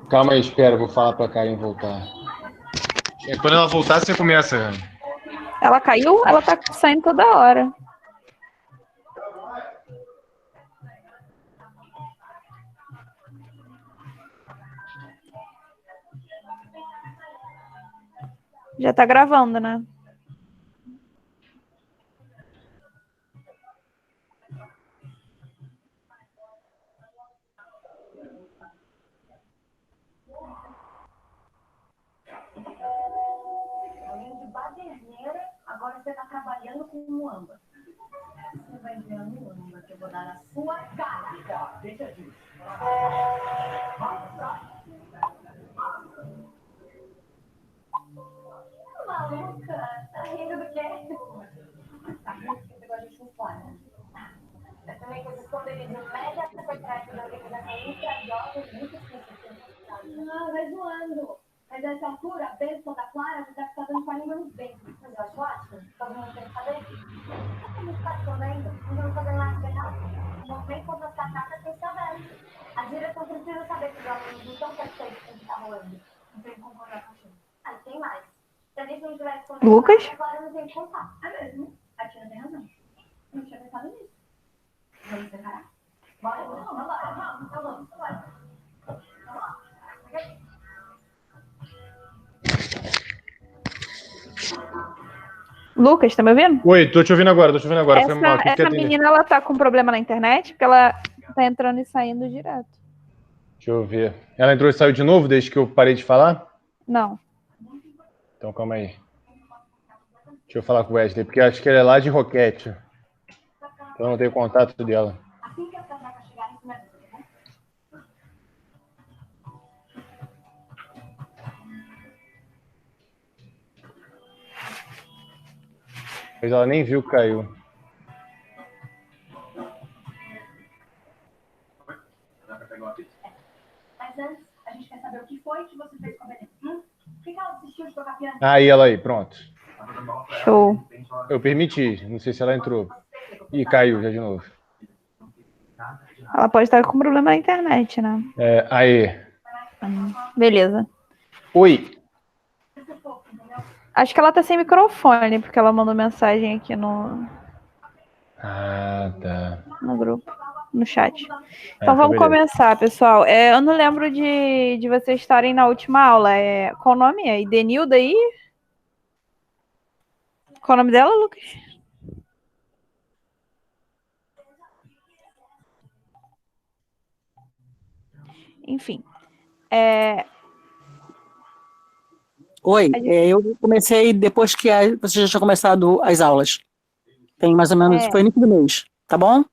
Calma aí, espera, vou falar pra Karen voltar. Quando ela voltar, você começa. Ela caiu? Ela tá saindo toda hora. Já tá gravando, né? Além de baderneira, agora você tá trabalhando com muamba. Você vai ver a muamba que eu vou dar na sua cara. Tá, deixa disso. Maluca, tá rindo do quê? Tá rindo porque você gosta de chufar, né? Eu também que esses conteúdos mega secretos da organização ultrajosa muito específicos. Ah, vai zoando. Mas nessa altura, a bênção da Clara já tá ficando com a língua nos dentes. Mas eu acho ótimo. Todo mundo tem que saber. A gente tá escondendo. Não vamos fazer nada legal. O movimento contra as cacacas tem que ser aberto. A direção precisa saber que os alunos não estão satisfeitos com o que tá rolando. Não tem que concordar com a gente. Ah, e tem mais. Se a gente não tivesse escondido, Lucas? a Clara não tem que contar. É mesmo? A tia tem razão. Não tinha pensado nisso. Vamos separar? Bora? Não, vamos. Lucas, tá me ouvindo? Oi, tô te ouvindo agora. Foi mal. Essa menina, ela tá com problema na internet, porque ela tá entrando e saindo direto. Deixa eu ver. Ela entrou e saiu de novo desde que eu parei de falar? Não. Então, calma aí. Deixa eu falar com o Wesley, porque acho que ela é lá de Roquete. Então, eu não tenho contato dela. Assim que as cacacas chegarem, você me avisa, tá bom? Mas ela nem viu que caiu. Mas antes, a gente quer saber o que foi que você fez com a Belém. O que ela desistiu de tocar piano? Ah, e ela aí, pronto. Show. Eu permiti, não sei se ela entrou. Ih, caiu já de novo. Ela pode estar com problema na internet, né? Aí. Beleza. Oi. Acho que ela tá sem microfone, porque ela mandou mensagem aqui no Tá. grupo, no chat. Então beleza. vamos começar, pessoal. Eu não lembro de vocês estarem na última aula. Qual o nome? É Idenilda aí? Qual o nome dela, Lucas? Enfim. Oi, eu comecei depois que você já tinha começado as aulas. Tem mais ou menos, foi início do mês, tá bom?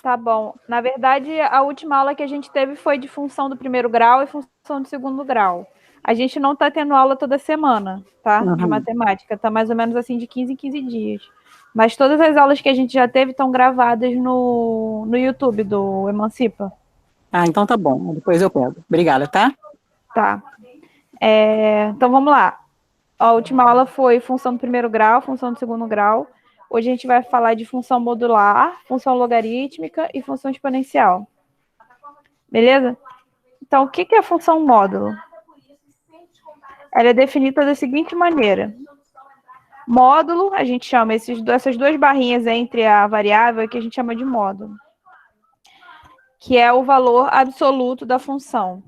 Tá bom. Na verdade, a última aula que a gente teve foi de função do primeiro grau e função do segundo grau. A gente não tá tendo aula toda semana, tá? De matemática. Tá mais ou menos assim de 15 em 15 dias. Mas todas as aulas que a gente já teve estão gravadas no YouTube do Emancipa. Ah, então tá bom. Depois eu pego. Obrigada, tá? Tá. Então vamos lá. A última aula foi função do primeiro grau, função do segundo grau. Hoje a gente vai falar de função modular, função logarítmica e função exponencial. Beleza? Então, o que é a função módulo? Ela é definida da seguinte maneira. Módulo, a gente chama essas duas barrinhas entre a variável que a gente chama de módulo, que é o valor absoluto da função.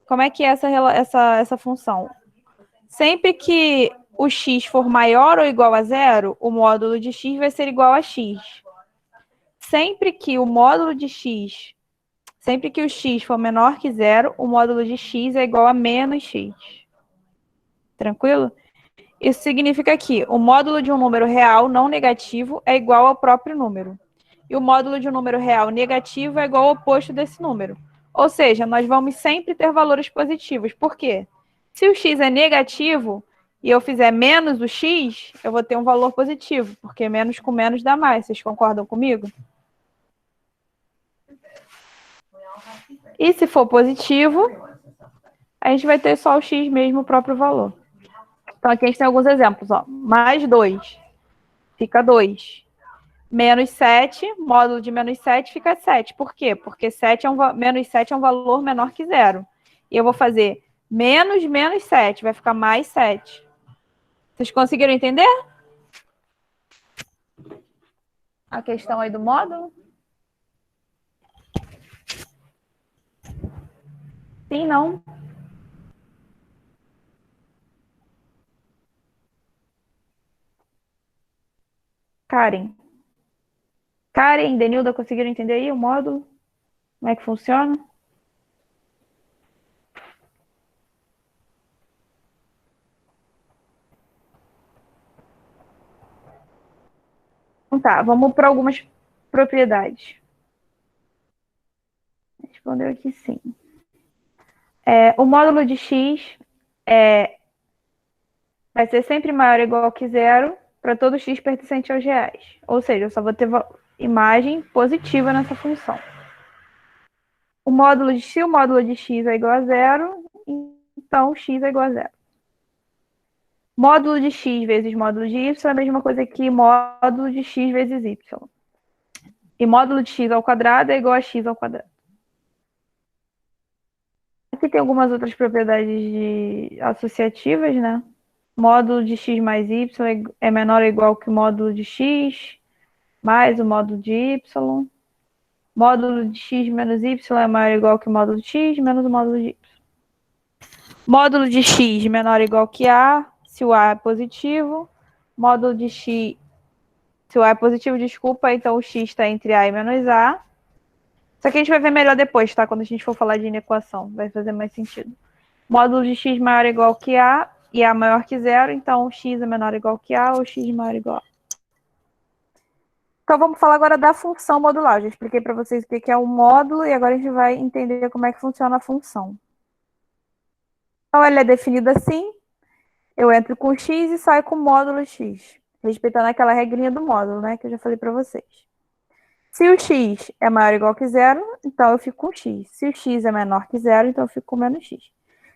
Como é que é essa função? Sempre que o x for maior ou igual a zero, o módulo de x vai ser igual a x. Sempre que o x for menor que zero, o módulo de x é igual a menos x. Tranquilo? Isso significa que o módulo de um número real não negativo é igual ao próprio número. E o módulo de um número real negativo é igual ao oposto desse número. Ou seja, nós vamos sempre ter valores positivos. Por quê? Se o x é negativo e eu fizer menos o x, eu vou ter um valor positivo, porque menos com menos dá mais. Vocês concordam comigo? E se for positivo, a gente vai ter só o x mesmo, o próprio valor. Então aqui a gente tem alguns exemplos. Mais 2 fica 2. Menos 7, módulo de menos 7 fica 7. Por quê? Porque menos 7 é um valor menor que zero. E eu vou fazer menos 7, vai ficar mais 7. Vocês conseguiram entender? A questão aí do módulo? Sim, não? Karen. Karen, Denilda, conseguiram entender aí o módulo? Como é que funciona? Então tá, vamos para algumas propriedades. Respondeu aqui sim. O módulo de x vai ser sempre maior ou igual que zero para todo x pertencente aos reais. Ou seja, eu só vou ter imagem positiva nessa função. O módulo de x é igual a zero, então x é igual a zero. Módulo de x vezes módulo de y é a mesma coisa que módulo de x vezes y. E módulo de x ao quadrado é igual a x ao quadrado. Aqui tem algumas outras propriedades associativas, né? Módulo de x mais y é menor ou igual que o módulo de x mais o módulo de y. Módulo de x menos y é maior ou igual que o módulo de x menos o módulo de y. Módulo de x menor ou igual que a, se o a é positivo. Módulo de x, se o a é positivo, desculpa, então o x está entre a e menos a. Isso aqui a gente vai ver melhor depois, tá? Quando a gente for falar de inequação, vai fazer mais sentido. Módulo de x maior ou igual que a e a maior que zero, então x é menor ou igual que a ou x maior ou igual a. Então vamos falar agora da função modular. Eu já expliquei para vocês o que é um módulo e agora a gente vai entender como é que funciona a função. Então ela é definida assim, eu entro com x e saio com módulo x, respeitando aquela regrinha do módulo, né, que eu já falei para vocês. Se o x é maior ou igual que zero, então eu fico com x. Se o x é menor que zero, então eu fico com menos x.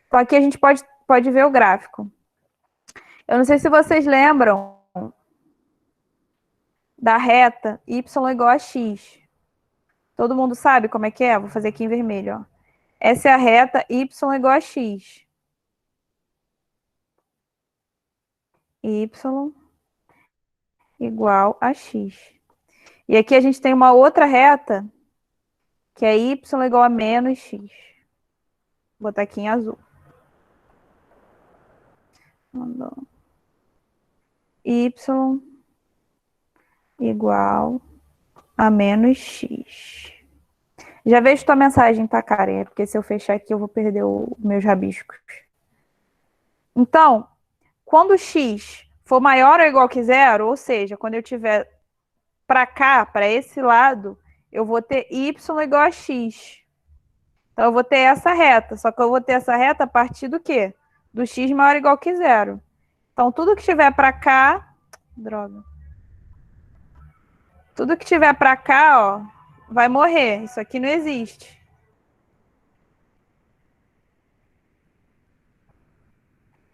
Então aqui a gente pode ver o gráfico. Eu não sei se vocês lembram da reta y igual a x. Todo mundo sabe como é que é? Vou fazer aqui em vermelho, ó. Essa é a reta y igual a x. Y igual a x. E aqui a gente tem uma outra reta, que é y igual a menos x. Vou botar aqui em azul. Y igual a menos x. Já vejo tua mensagem, tá, Karen? É porque se eu fechar aqui eu vou perder os meus rabiscos. Então, quando x for maior ou igual que zero, ou seja, quando eu tiver para cá, para esse lado, eu vou ter y igual a x. Então, eu vou ter essa reta. Só que eu vou ter essa reta a partir do quê? Do x maior ou igual que zero. Então, tudo que estiver para cá... Droga. Tudo que estiver para cá, ó, vai morrer. Isso aqui não existe.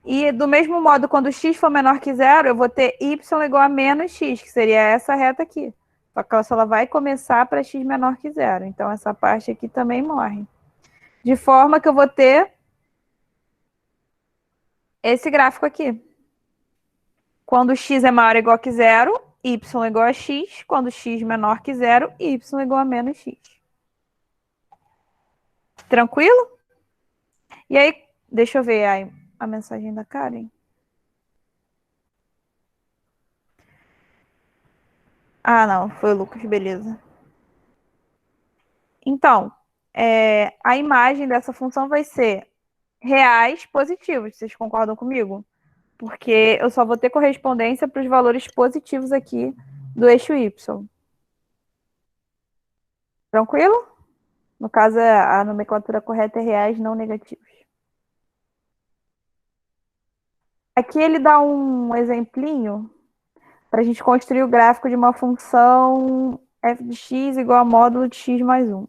E do mesmo modo, quando x for menor que zero, eu vou ter y igual a menos x, que seria essa reta aqui. Só que ela vai começar para x menor que zero. Então, essa parte aqui também morre. De forma que eu vou ter esse gráfico aqui. Quando x é maior ou igual que zero, y igual a x. Quando x menor que zero, y igual a menos x. Tranquilo? E aí, deixa eu ver aí a mensagem da Karen. Ah, não, foi o Lucas, beleza. Então, a imagem dessa função vai ser reais positivos. Vocês concordam comigo? Porque eu só vou ter correspondência para os valores positivos aqui do eixo y. Tranquilo? No caso, a nomenclatura correta é reais não negativos. Aqui ele dá um exemplinho para a gente construir o gráfico de uma função f de x igual a módulo de x mais 1.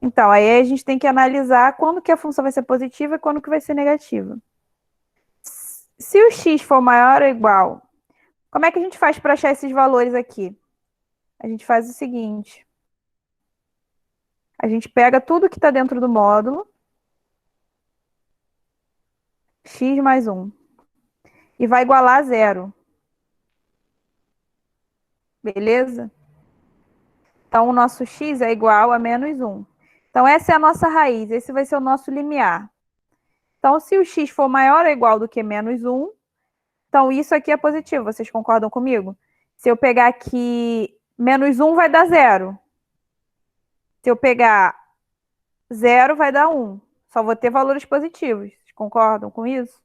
Então, aí a gente tem que analisar quando que a função vai ser positiva e quando que vai ser negativa. Se o x for maior ou igual Como é que a gente faz para achar esses valores aqui? A gente faz o seguinte. A gente pega tudo que está dentro do módulo, x mais 1, e vai igualar a zero. Beleza? Então, o nosso x é igual a menos 1. Então, essa é a nossa raiz, esse vai ser o nosso limiar. Então, se o x for maior ou igual do que menos 1, então isso aqui é positivo, vocês concordam comigo? Se eu pegar aqui menos 1, vai dar zero. Se eu pegar 0, vai dar 1. Só vou ter valores positivos. Vocês concordam com isso?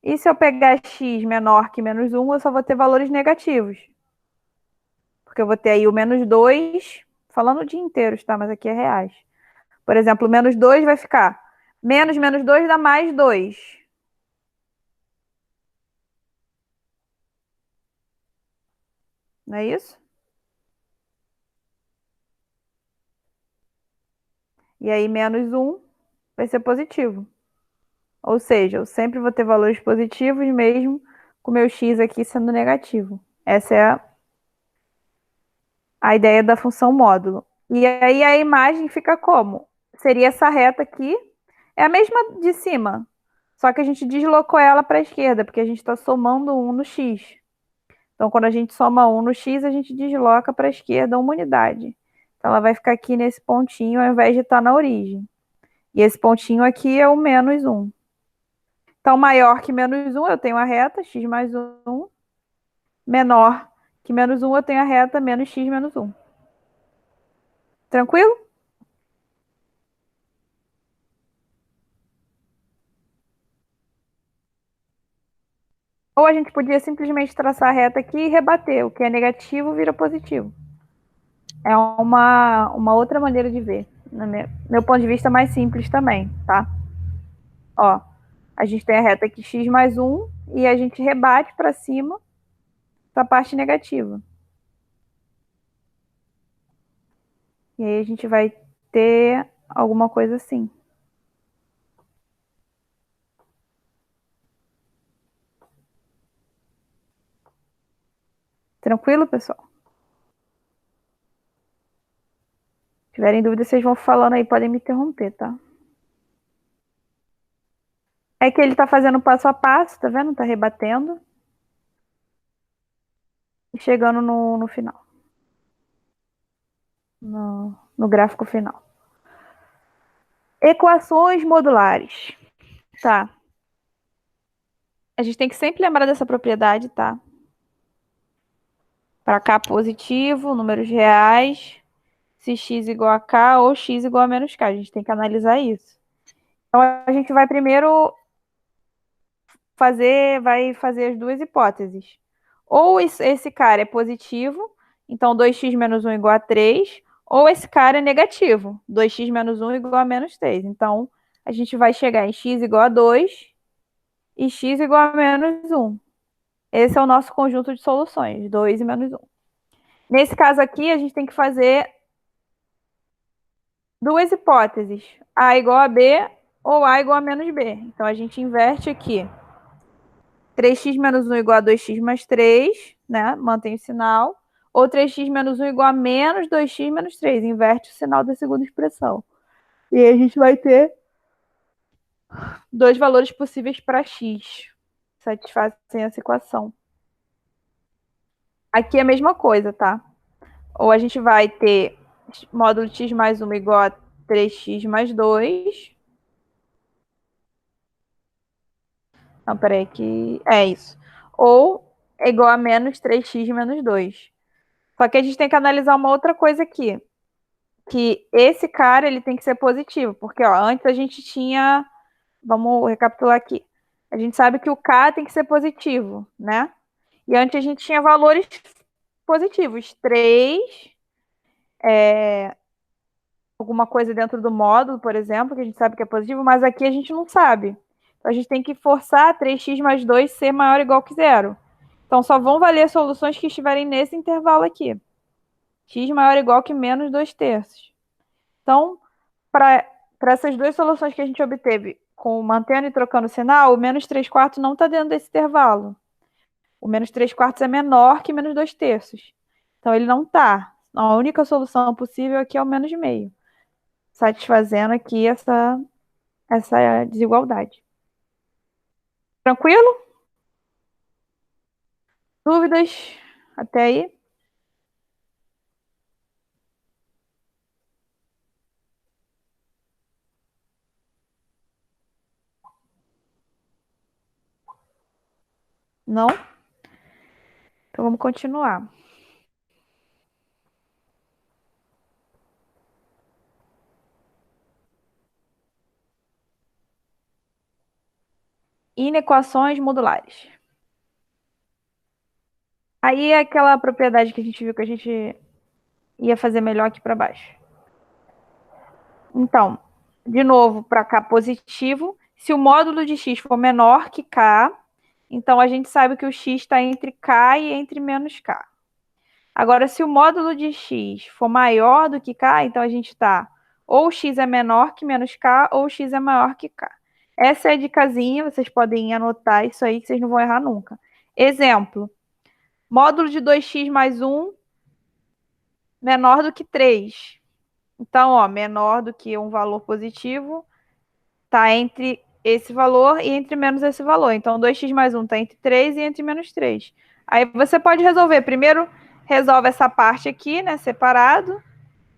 E se eu pegar x menor que menos 1, eu só vou ter valores negativos. Porque eu vou ter aí o menos 2, falando de inteiros, tá? Mas aqui é reais. Por exemplo, o menos 2 vai ficar menos menos 2 dá mais 2. Não é isso? E aí, menos 1 vai ser positivo. Ou seja, eu sempre vou ter valores positivos mesmo com o meu x aqui sendo negativo. Essa é a ideia da função módulo. E aí a imagem fica como? Seria essa reta aqui. É a mesma de cima, só que a gente deslocou ela para a esquerda, porque a gente está somando 1 no x. Então, quando a gente soma 1 no x, a gente desloca para a esquerda uma unidade. Então, ela vai ficar aqui nesse pontinho ao invés de estar na origem. E esse pontinho aqui é o menos 1. Então, maior que menos 1, eu tenho a reta x mais 1. Menor que menos 1, eu tenho a reta menos x menos 1. Tranquilo? Ou a gente podia simplesmente traçar a reta aqui e rebater. O que é negativo vira positivo. É uma outra maneira de ver. No meu ponto de vista, mais simples também, tá? Ó, a gente tem a reta aqui x mais 1 e a gente rebate para cima para a parte negativa. E aí a gente vai ter alguma coisa assim. Tranquilo, pessoal? Se tiverem dúvidas, vocês vão falando aí, podem me interromper, tá? É que ele tá fazendo passo a passo, tá vendo? Tá rebatendo. E chegando no final. No gráfico final. Equações modulares. Tá. A gente tem que sempre lembrar dessa propriedade, tá? Para K positivo, números reais, se x igual a K ou x igual a menos K. A gente tem que analisar isso. Então, a gente vai primeiro vai fazer as duas hipóteses. Ou esse cara é positivo, então 2x menos 1 igual a 3, ou esse cara é negativo, 2x menos 1 igual a menos 3. Então, a gente vai chegar em x igual a 2 e x igual a menos 1. Esse é o nosso conjunto de soluções, 2 e menos 1. Nesse caso aqui, a gente tem que fazer duas hipóteses, A igual a B ou A igual a menos B. Então, a gente inverte aqui. 3x menos 1 igual a 2x mais 3, né? Mantém o sinal. Ou 3x menos 1 igual a menos 2x menos 3. Inverte o sinal da segunda expressão. E aí a gente vai ter dois valores possíveis para x. Satisfazem essa equação. Aqui é a mesma coisa, tá? Ou a gente vai ter módulo x mais 1 igual a 3x mais 2. Não, peraí, que é isso. Ou é igual a menos 3x menos 2. Só que a gente tem que analisar uma outra coisa aqui. Que esse cara, ele tem que ser positivo. Porque, ó, antes a gente tinha... Vamos recapitular aqui. A gente sabe que o K tem que ser positivo, né? E antes a gente tinha valores positivos. 3, alguma coisa dentro do módulo, por exemplo, que a gente sabe que é positivo, mas aqui a gente não sabe. Então, a gente tem que forçar 3x mais 2 ser maior ou igual que zero. Então, só vão valer soluções que estiverem nesse intervalo aqui. X maior ou igual que menos 2/3. Então, para essas duas soluções que a gente obteve, com mantendo e trocando o sinal, o menos 3/4 não está dentro desse intervalo. O menos 3/4 é menor que menos 2/3. Então, ele não está. A única solução possível aqui é o menos meio, satisfazendo aqui essa desigualdade. Tranquilo? Dúvidas até aí? Não? Então vamos continuar. Inequações modulares. Aí é aquela propriedade que a gente viu que a gente ia fazer melhor aqui para baixo. Então, de novo, para cá positivo. Se o módulo de x for menor que k, então a gente sabe que o x está entre k e entre menos k. Agora, se o módulo de x for maior do que k, então a gente está ou x é menor que menos k, ou x é maior que k. Essa é a dicasinha, vocês podem anotar isso aí, que vocês não vão errar nunca. Exemplo, módulo de 2x mais 1 menor do que 3. Então, ó, menor do que um valor positivo está entre esse valor e entre menos esse valor. Então, 2x mais 1 está entre 3 e entre menos 3. Aí você pode resolver. Primeiro, resolve essa parte aqui, né, separado.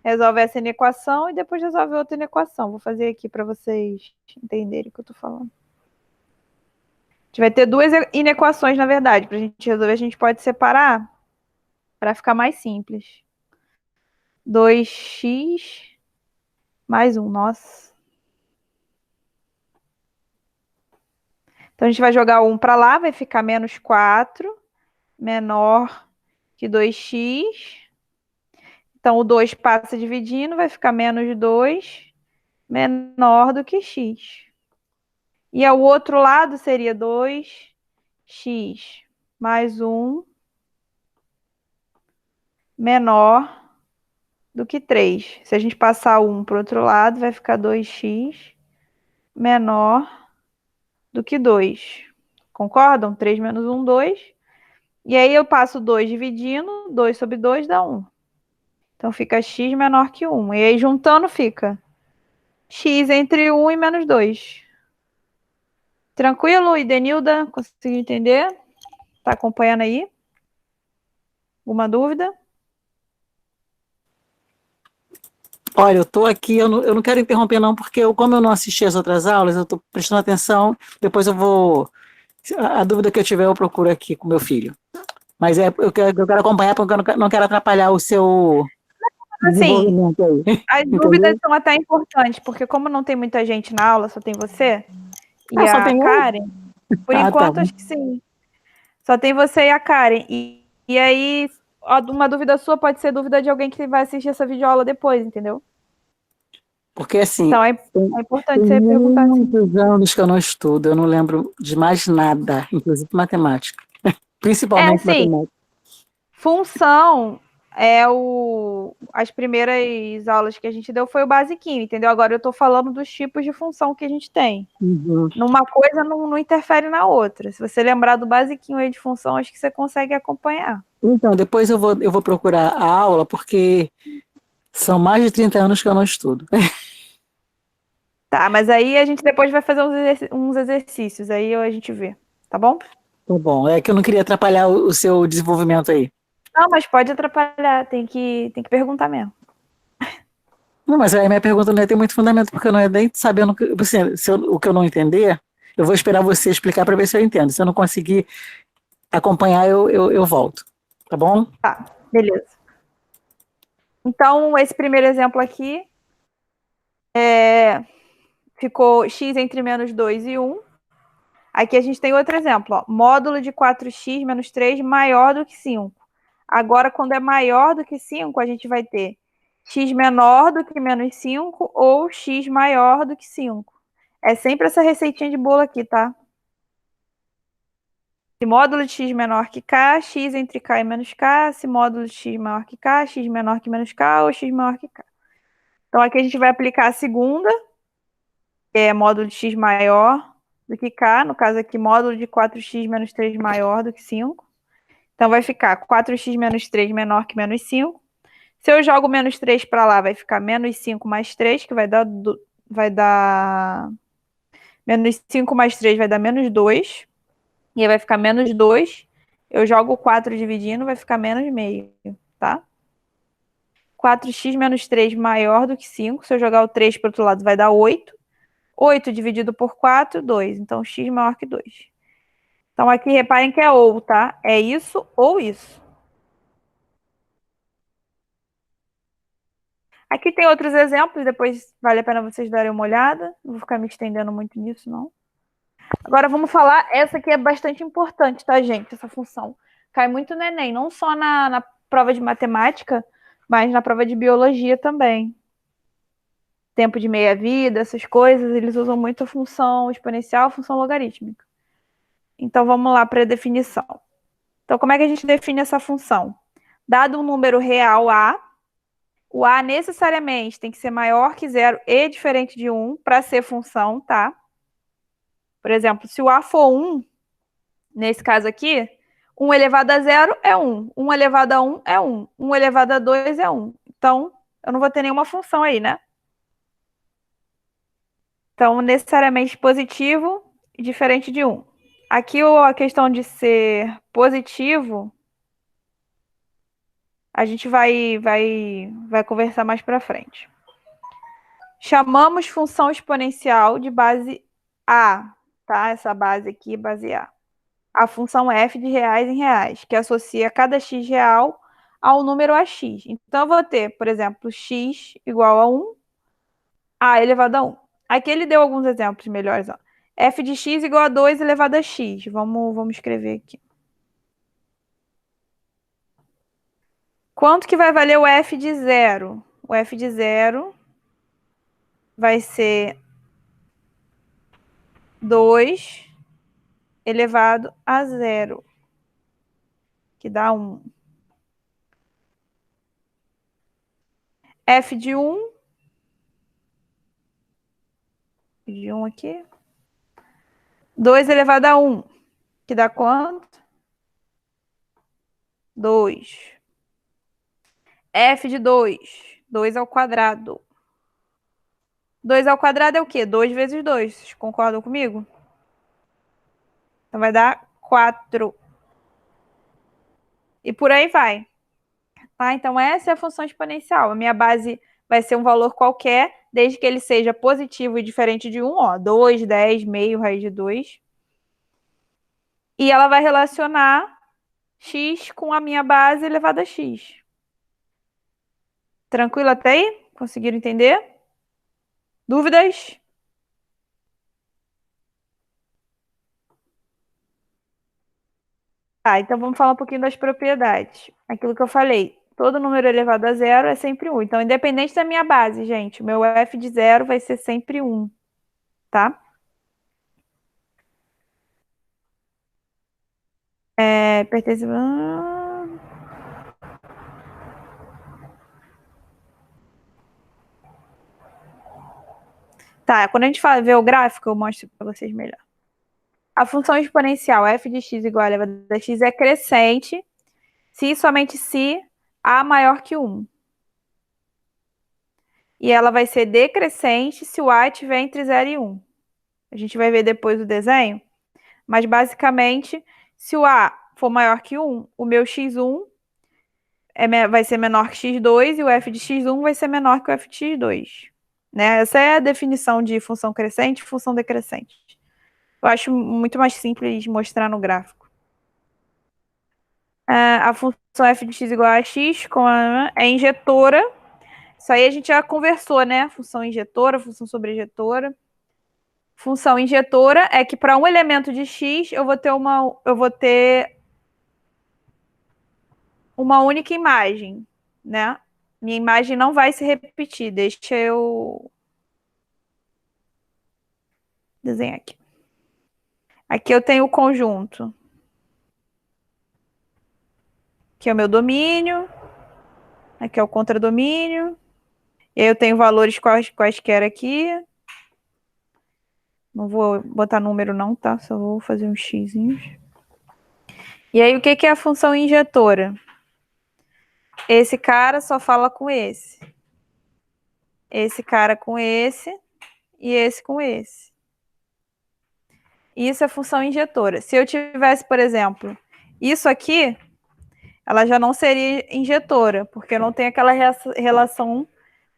Resolve essa inequação e depois resolve outra inequação. Vou fazer aqui para vocês entenderem o que eu estou falando. A gente vai ter duas inequações, na verdade. Para a gente resolver, a gente pode separar para ficar mais simples. 2x mais 1, nossa. Então, a gente vai jogar o 1 para lá, vai ficar menos 4, menor que 2x. Então, o 2 passa dividindo, vai ficar menos 2, menor do que x. E ao outro lado seria 2x mais 1 menor do que 3. Se a gente passar o 1 para o outro lado, vai ficar 2x menor do que 2. Concordam? 3 menos 1, 2. E aí eu passo 2 dividindo, 2 sobre 2 dá 1. Então fica x menor que 1. E aí juntando fica x entre 1 e menos 2. Tranquilo, Idenilda? Conseguiu entender? Tá acompanhando aí? Alguma dúvida? Olha, eu estou aqui, eu não quero interromper não, porque como eu não assisti as outras aulas, eu estou prestando atenção, depois eu vou... A dúvida que eu tiver eu procuro aqui com meu filho. Mas eu quero acompanhar porque eu não quero atrapalhar o seu Assim, desenvolvimento aí. as dúvidas são até importantes, porque como não tem muita gente na aula, só tem você e Só a tem um? Karen, por enquanto Tá. acho que sim. Só tem você e a Karen. E aí, uma dúvida sua pode ser dúvida de alguém que vai assistir essa videoaula depois, entendeu? Porque assim, Então é tem importante você perguntar assim. muitos anos que eu não estudo, eu não lembro de mais nada, inclusive matemática. Principalmente Sim, matemática. função as primeiras aulas que a gente deu foi o basiquinho, entendeu? Agora eu tô falando dos tipos de função que a gente tem. Uhum. Numa coisa não interfere na outra. Se você lembrar do basiquinho aí de função, acho que você consegue acompanhar. Então, depois eu vou procurar a aula, porque são mais de 30 anos que eu não estudo. Tá, mas aí a gente depois vai fazer uns exercícios, aí a gente vê, tá bom? Tá bom, é que eu não queria atrapalhar o seu desenvolvimento aí. Não, mas pode atrapalhar, tem que perguntar mesmo. Não, mas a minha pergunta não ia ter muito fundamento, porque eu não ia nem sabendo o que eu não entender, eu vou esperar você explicar para ver se eu entendo. Se eu não conseguir acompanhar, eu volto. Tá bom? Tá, beleza. Então, esse primeiro exemplo aqui ficou x entre menos 2 e 1. Aqui a gente tem outro exemplo, ó. Módulo de 4x menos 3 maior do que 5. Agora, quando é maior do que 5, a gente vai ter x menor do que menos 5 ou x maior do que 5. É sempre essa receitinha de bolo aqui, tá? Se módulo de x menor que k, x entre k e menos k. Se módulo de x maior que k, x menor que menos k ou x maior que k. Então, aqui a gente vai aplicar a segunda, que é módulo de x maior do que k. No caso aqui, módulo de 4x menos 3 maior do que 5. Então, vai ficar 4x menos 3 menor que menos 5. Se eu jogo menos 3 para lá, vai ficar menos 5 mais 3, que vai dar... Menos 5 mais 3 vai dar menos 2. E aí vai ficar menos 2. Eu jogo o 4 dividindo, vai ficar menos meio, tá? 4x menos 3 maior do que 5. Se eu jogar o 3 para o outro lado, vai dar 8. 8 dividido por 4, 2. Então, x maior que 2. Então, aqui reparem que é ou, tá? É isso ou isso. Aqui tem outros exemplos, depois vale a pena vocês darem uma olhada. Não vou ficar me estendendo muito nisso, não. Agora vamos falar, essa aqui é bastante importante, tá, gente? Essa função. Cai muito no Enem, não só na prova de matemática, mas na prova de biologia também. Tempo de meia-vida, essas coisas, eles usam muito a função exponencial, a função logarítmica. Então vamos lá para a definição. Então, como é que a gente define essa função? Dado um número real A, o A necessariamente tem que ser maior que 0 e diferente de 1 para ser função, tá? Por exemplo, se o A for 1, nesse caso aqui, 1 elevado a 0 é 1, 1 elevado a 1 é 1, 1 elevado a 2 é 1. Então, eu não vou ter nenhuma função aí, né? Então, necessariamente positivo e diferente de 1. Aqui a questão de ser positivo, a gente vai conversar mais para frente. Chamamos função exponencial de base A, tá? Essa base aqui, base A. A função f de reais em reais, que associa cada x real ao número ax. Então, eu vou ter, por exemplo, x igual a 1, a elevado a 1. Aqui ele deu alguns exemplos melhores. Ó. F de x igual a 2 elevado a x. Vamos escrever aqui. Quanto que vai valer o f de 0? O f de 0 vai ser 2 elevado a 0, que dá 1. F de 1 aqui. 2 elevado a 1, que dá quanto? 2. F de 2, 2 ao quadrado. 2 ao quadrado é o quê? 2 vezes 2. Vocês concordam comigo? Então vai dar 4. E por aí vai. Tá? Então essa é a função exponencial. A minha base vai ser um valor qualquer, desde que ele seja positivo e diferente de 1. Ó, 2, 10, meio, raiz de 2. E ela vai relacionar x com a minha base elevada a x. Tranquilo até aí? Conseguiram entender? Dúvidas? Tá, então vamos falar um pouquinho das propriedades. Aquilo que eu falei, todo número elevado a 0 é sempre 1. Então, independente da minha base, gente, o meu f de 0 vai ser sempre 1, tá? Pertence... Tá, quando a gente vê o gráfico, eu mostro para vocês melhor. A função exponencial f de x igual a elevado a x é crescente se e somente se a maior que 1. E ela vai ser decrescente se o a estiver entre 0 e 1. A gente vai ver depois o desenho. Mas, basicamente, se o a for maior que 1, o meu x1 vai ser menor que x2 e o f de x1 vai ser menor que o f de x2. Né? Essa é a definição de função crescente e função decrescente. Eu acho muito mais simples mostrar no gráfico. A função f de x igual a x é injetora. Isso aí a gente já conversou, né? Função injetora, função sobreinjetora. Função injetora é que para um elemento de x eu vou ter uma única imagem, né? Minha imagem não vai se repetir. Deixa eu desenhar aqui. Aqui eu tenho o conjunto, que é o meu domínio. Aqui é o contradomínio. E aí eu tenho valores quaisquer aqui. Não vou botar número não, tá? Só vou fazer uns xzinhos. E aí, o que que é a função injetora? Esse cara só fala com esse. Esse cara com esse e esse com esse. Isso é função injetora. Se eu tivesse, por exemplo, isso aqui, ela já não seria injetora, porque não tem aquela relação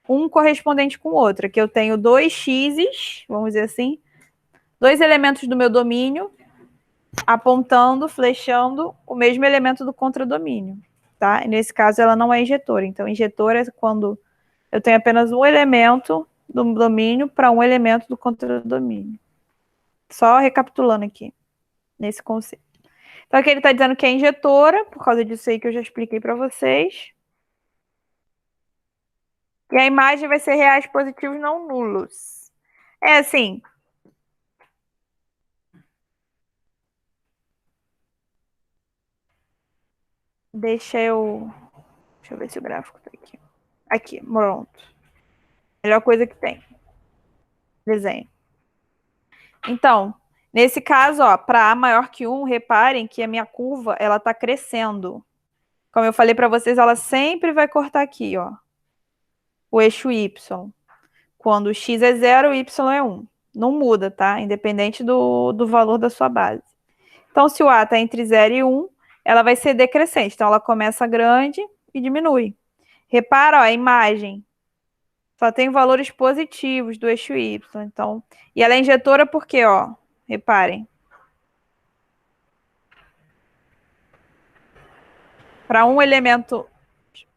um correspondente com o outro. Aqui eu tenho dois x's, vamos dizer assim, dois elementos do meu domínio apontando, flechando o mesmo elemento do contradomínio, tá? E nesse caso ela não é injetora. Então, injetora é quando eu tenho apenas um elemento do domínio para um elemento do contradomínio. Só recapitulando aqui, nesse conceito. Então, aqui ele está dizendo que é injetora, por causa disso aí que eu já expliquei para vocês. E a imagem vai ser reais positivos não nulos. É assim. Deixa eu ver se o gráfico tá aqui. Aqui, pronto. Melhor coisa que tem. Desenho. Então, nesse caso, ó, para A maior que 1, reparem que a minha curva, ela tá crescendo. Como eu falei para vocês, ela sempre vai cortar aqui, ó. O eixo Y. Quando o x é 0, o y é 1. Não muda, tá? Independente do valor da sua base. Então, se o A está entre 0 e 1, ela vai ser decrescente. Então, ela começa grande e diminui. Repara, ó, a imagem. Só tem valores positivos do eixo Y. Então, e ela é injetora porque, ó, reparem. Para um elemento,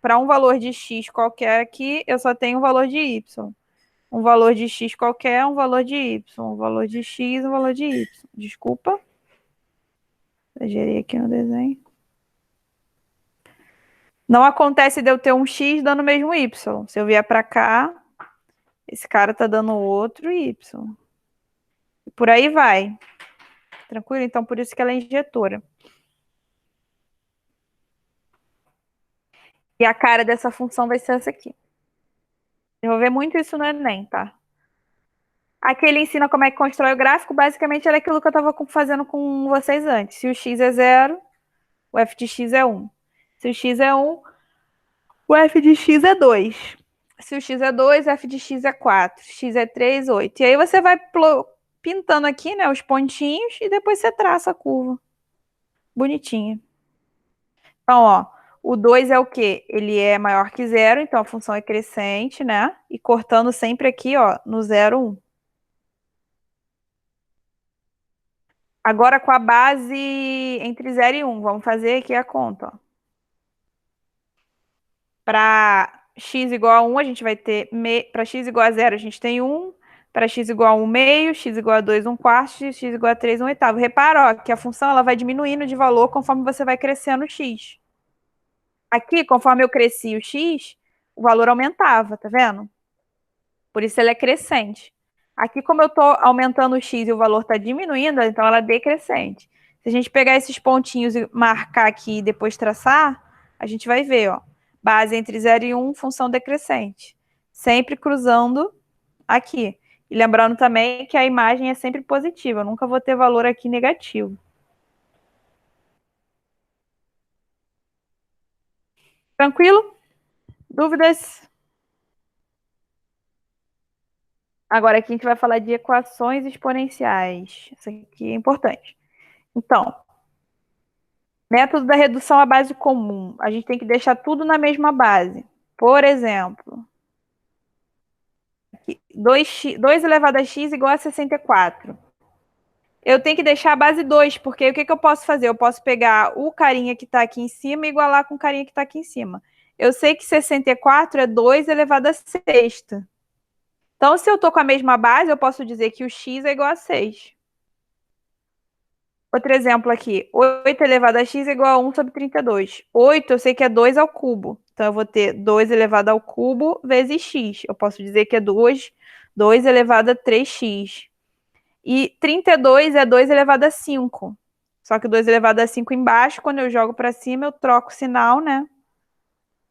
para um valor de x qualquer aqui, eu só tenho um valor de y. Um valor de x qualquer, um valor de y. Um valor de x, um valor de y. Desculpa. Exagerei aqui no desenho. Não acontece de eu ter um x dando o mesmo y. Se eu vier para cá, esse cara tá dando outro y. E por aí vai. Tranquilo? Então, por isso que ela é injetora. E a cara dessa função vai ser essa aqui. Eu vou ver muito isso no Enem, tá? Aqui ele ensina como é que constrói o gráfico. Basicamente era aquilo que eu estava fazendo com vocês antes. Se o x é 0, o f de x é 1. Se o x é 1, o f de x é 2. Se o x é 2, o f de x é 4. X é 3, 8. E aí você vai pintando aqui, né, os pontinhos e depois você traça a curva. Bonitinha. Então, ó, o 2 é o quê? Ele é maior que 0, então a função é crescente, né? E cortando sempre aqui, ó, no 0, 1. Agora com a base entre 0 e 1, vamos fazer aqui a conta. Para x igual a 1, a gente vai ter... Para x igual a 0, a gente tem 1. Para x igual a 1 meio, x igual a 2, 1 quarto, x igual a 3, 1 oitavo. Repara, ó, que a função ela vai diminuindo de valor conforme você vai crescendo o x. Aqui, conforme eu cresci o x, o valor aumentava, tá vendo? Por isso ele é crescente. Aqui, como eu estou aumentando o x e o valor está diminuindo, então ela é decrescente. Se a gente pegar esses pontinhos e marcar aqui e depois traçar, a gente vai ver, ó, base entre 0 e 1, função decrescente. Sempre cruzando aqui. E lembrando também que a imagem é sempre positiva, eu nunca vou ter valor aqui negativo. Tranquilo? Dúvidas? Agora aqui a gente vai falar de equações exponenciais. Isso aqui é importante. Então, método da redução à base comum. A gente tem que deixar tudo na mesma base. Por exemplo, 2 elevado a x igual a 64. Eu tenho que deixar a base 2, porque o que eu posso fazer? Eu posso pegar o carinha que está aqui em cima e igualar com o carinha que está aqui em cima. Eu sei que 64 é 2 elevado a sexta. Então, se eu estou com a mesma base, eu posso dizer que o x é igual a 6. Outro exemplo aqui. 8 elevado a x é igual a 1 sobre 32. 8 eu sei que é 2 ao cubo. Então, eu vou ter 2 elevado ao cubo vezes x. Eu posso dizer que é 2 elevado a 3x. E 32 é 2 elevado a 5. Só que 2 elevado a 5 embaixo, quando eu jogo para cima, eu troco o sinal, né?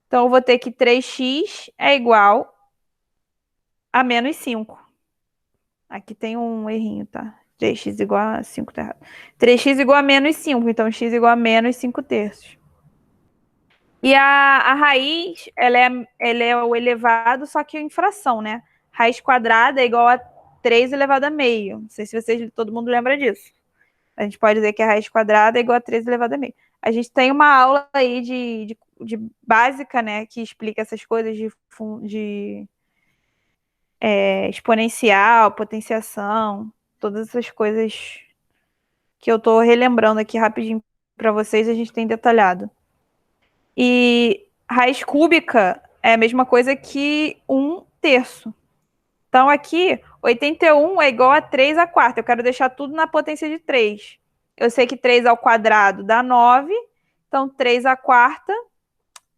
Então, eu vou ter que 3x é igual a menos 5. Aqui tem um errinho, tá? 3x igual a 5, tá errado. 3x igual a menos 5, então x igual a menos 5 terços. E a raiz, ela é o elevado, só que em fração, né? Raiz quadrada é igual a 3 elevado a meio. Não sei se todo mundo lembra disso. A gente pode dizer que a raiz quadrada é igual a 3 elevado a meio. A gente tem uma aula aí de básica, né, que explica essas coisas de exponencial, potenciação, todas essas coisas que eu tô relembrando aqui rapidinho para vocês, a gente tem detalhado. E raiz cúbica é a mesma coisa que 1/3. Então, aqui, 81 é igual a 3 à quarta. Eu quero deixar tudo na potência de 3. Eu sei que 3 ao quadrado dá 9. Então, 3 à quarta...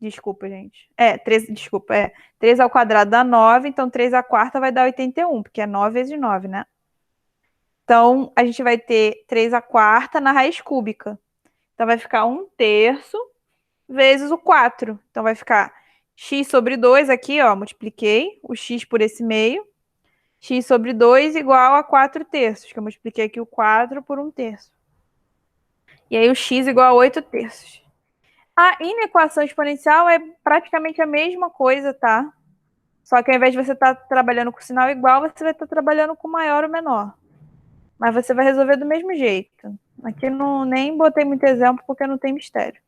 Desculpa, gente. 3 ao quadrado dá 9. Então, 3 à quarta vai dar 81, porque é 9 vezes 9, né? Então, a gente vai ter 3 à quarta na raiz cúbica. Então, vai ficar 1/3 vezes o 4. Então, vai ficar x sobre 2 aqui, ó. Multipliquei o x por esse meio. X sobre 2 igual a 4 terços, que eu multipliquei aqui o 4 por 1/3. E aí o x igual a 8 terços. A inequação exponencial é praticamente a mesma coisa, tá? Só que ao invés de você estar trabalhando com sinal igual, você vai estar trabalhando com maior ou menor. Mas você vai resolver do mesmo jeito. Aqui nem botei muito exemplo porque não tem mistério.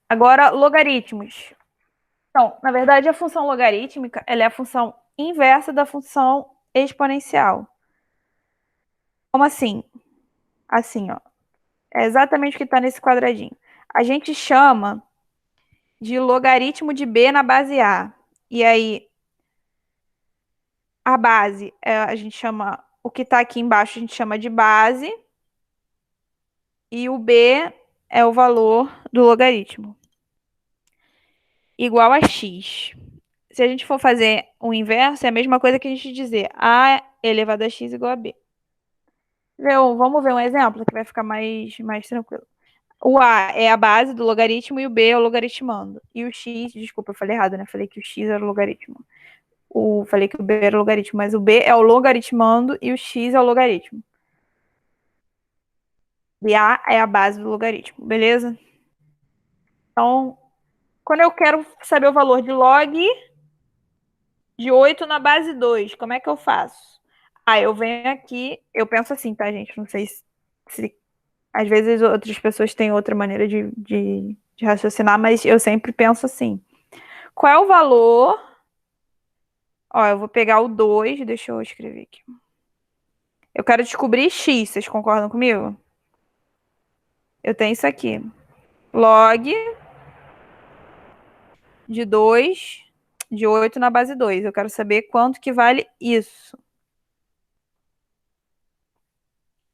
Agora, logaritmos. Então, na verdade, a função logarítmica ela é a função inversa da função exponencial. Como assim? Assim, ó. É exatamente o que está nesse quadradinho. A gente chama de logaritmo de b na base A. E aí, a base, a gente chama... O que está aqui embaixo a gente chama de base. E o b é o valor do logaritmo. Igual a x. Se a gente for fazer o inverso, é a mesma coisa que a gente dizer a elevado a x igual a b. Vamos ver um exemplo que vai ficar mais tranquilo. O a é a base do logaritmo e o b é o logaritmando. E o x, desculpa, eu falei errado, né? Falei que o x era o logaritmo. Falei que o b era o logaritmo, mas o b é o logaritmando e o x é o logaritmo. E a é a base do logaritmo, beleza? Então, quando eu quero saber o valor de log de 8 na base 2, como é que eu faço? Eu venho aqui, eu penso assim, tá, gente? Não sei se às vezes outras pessoas têm outra maneira de raciocinar, mas eu sempre penso assim. Qual é o valor? Ó, eu vou pegar o 2, deixa eu escrever aqui. Eu quero descobrir x, vocês concordam comigo? Eu tenho isso aqui. Log de 2, de 8 na base 2. Eu quero saber quanto que vale isso.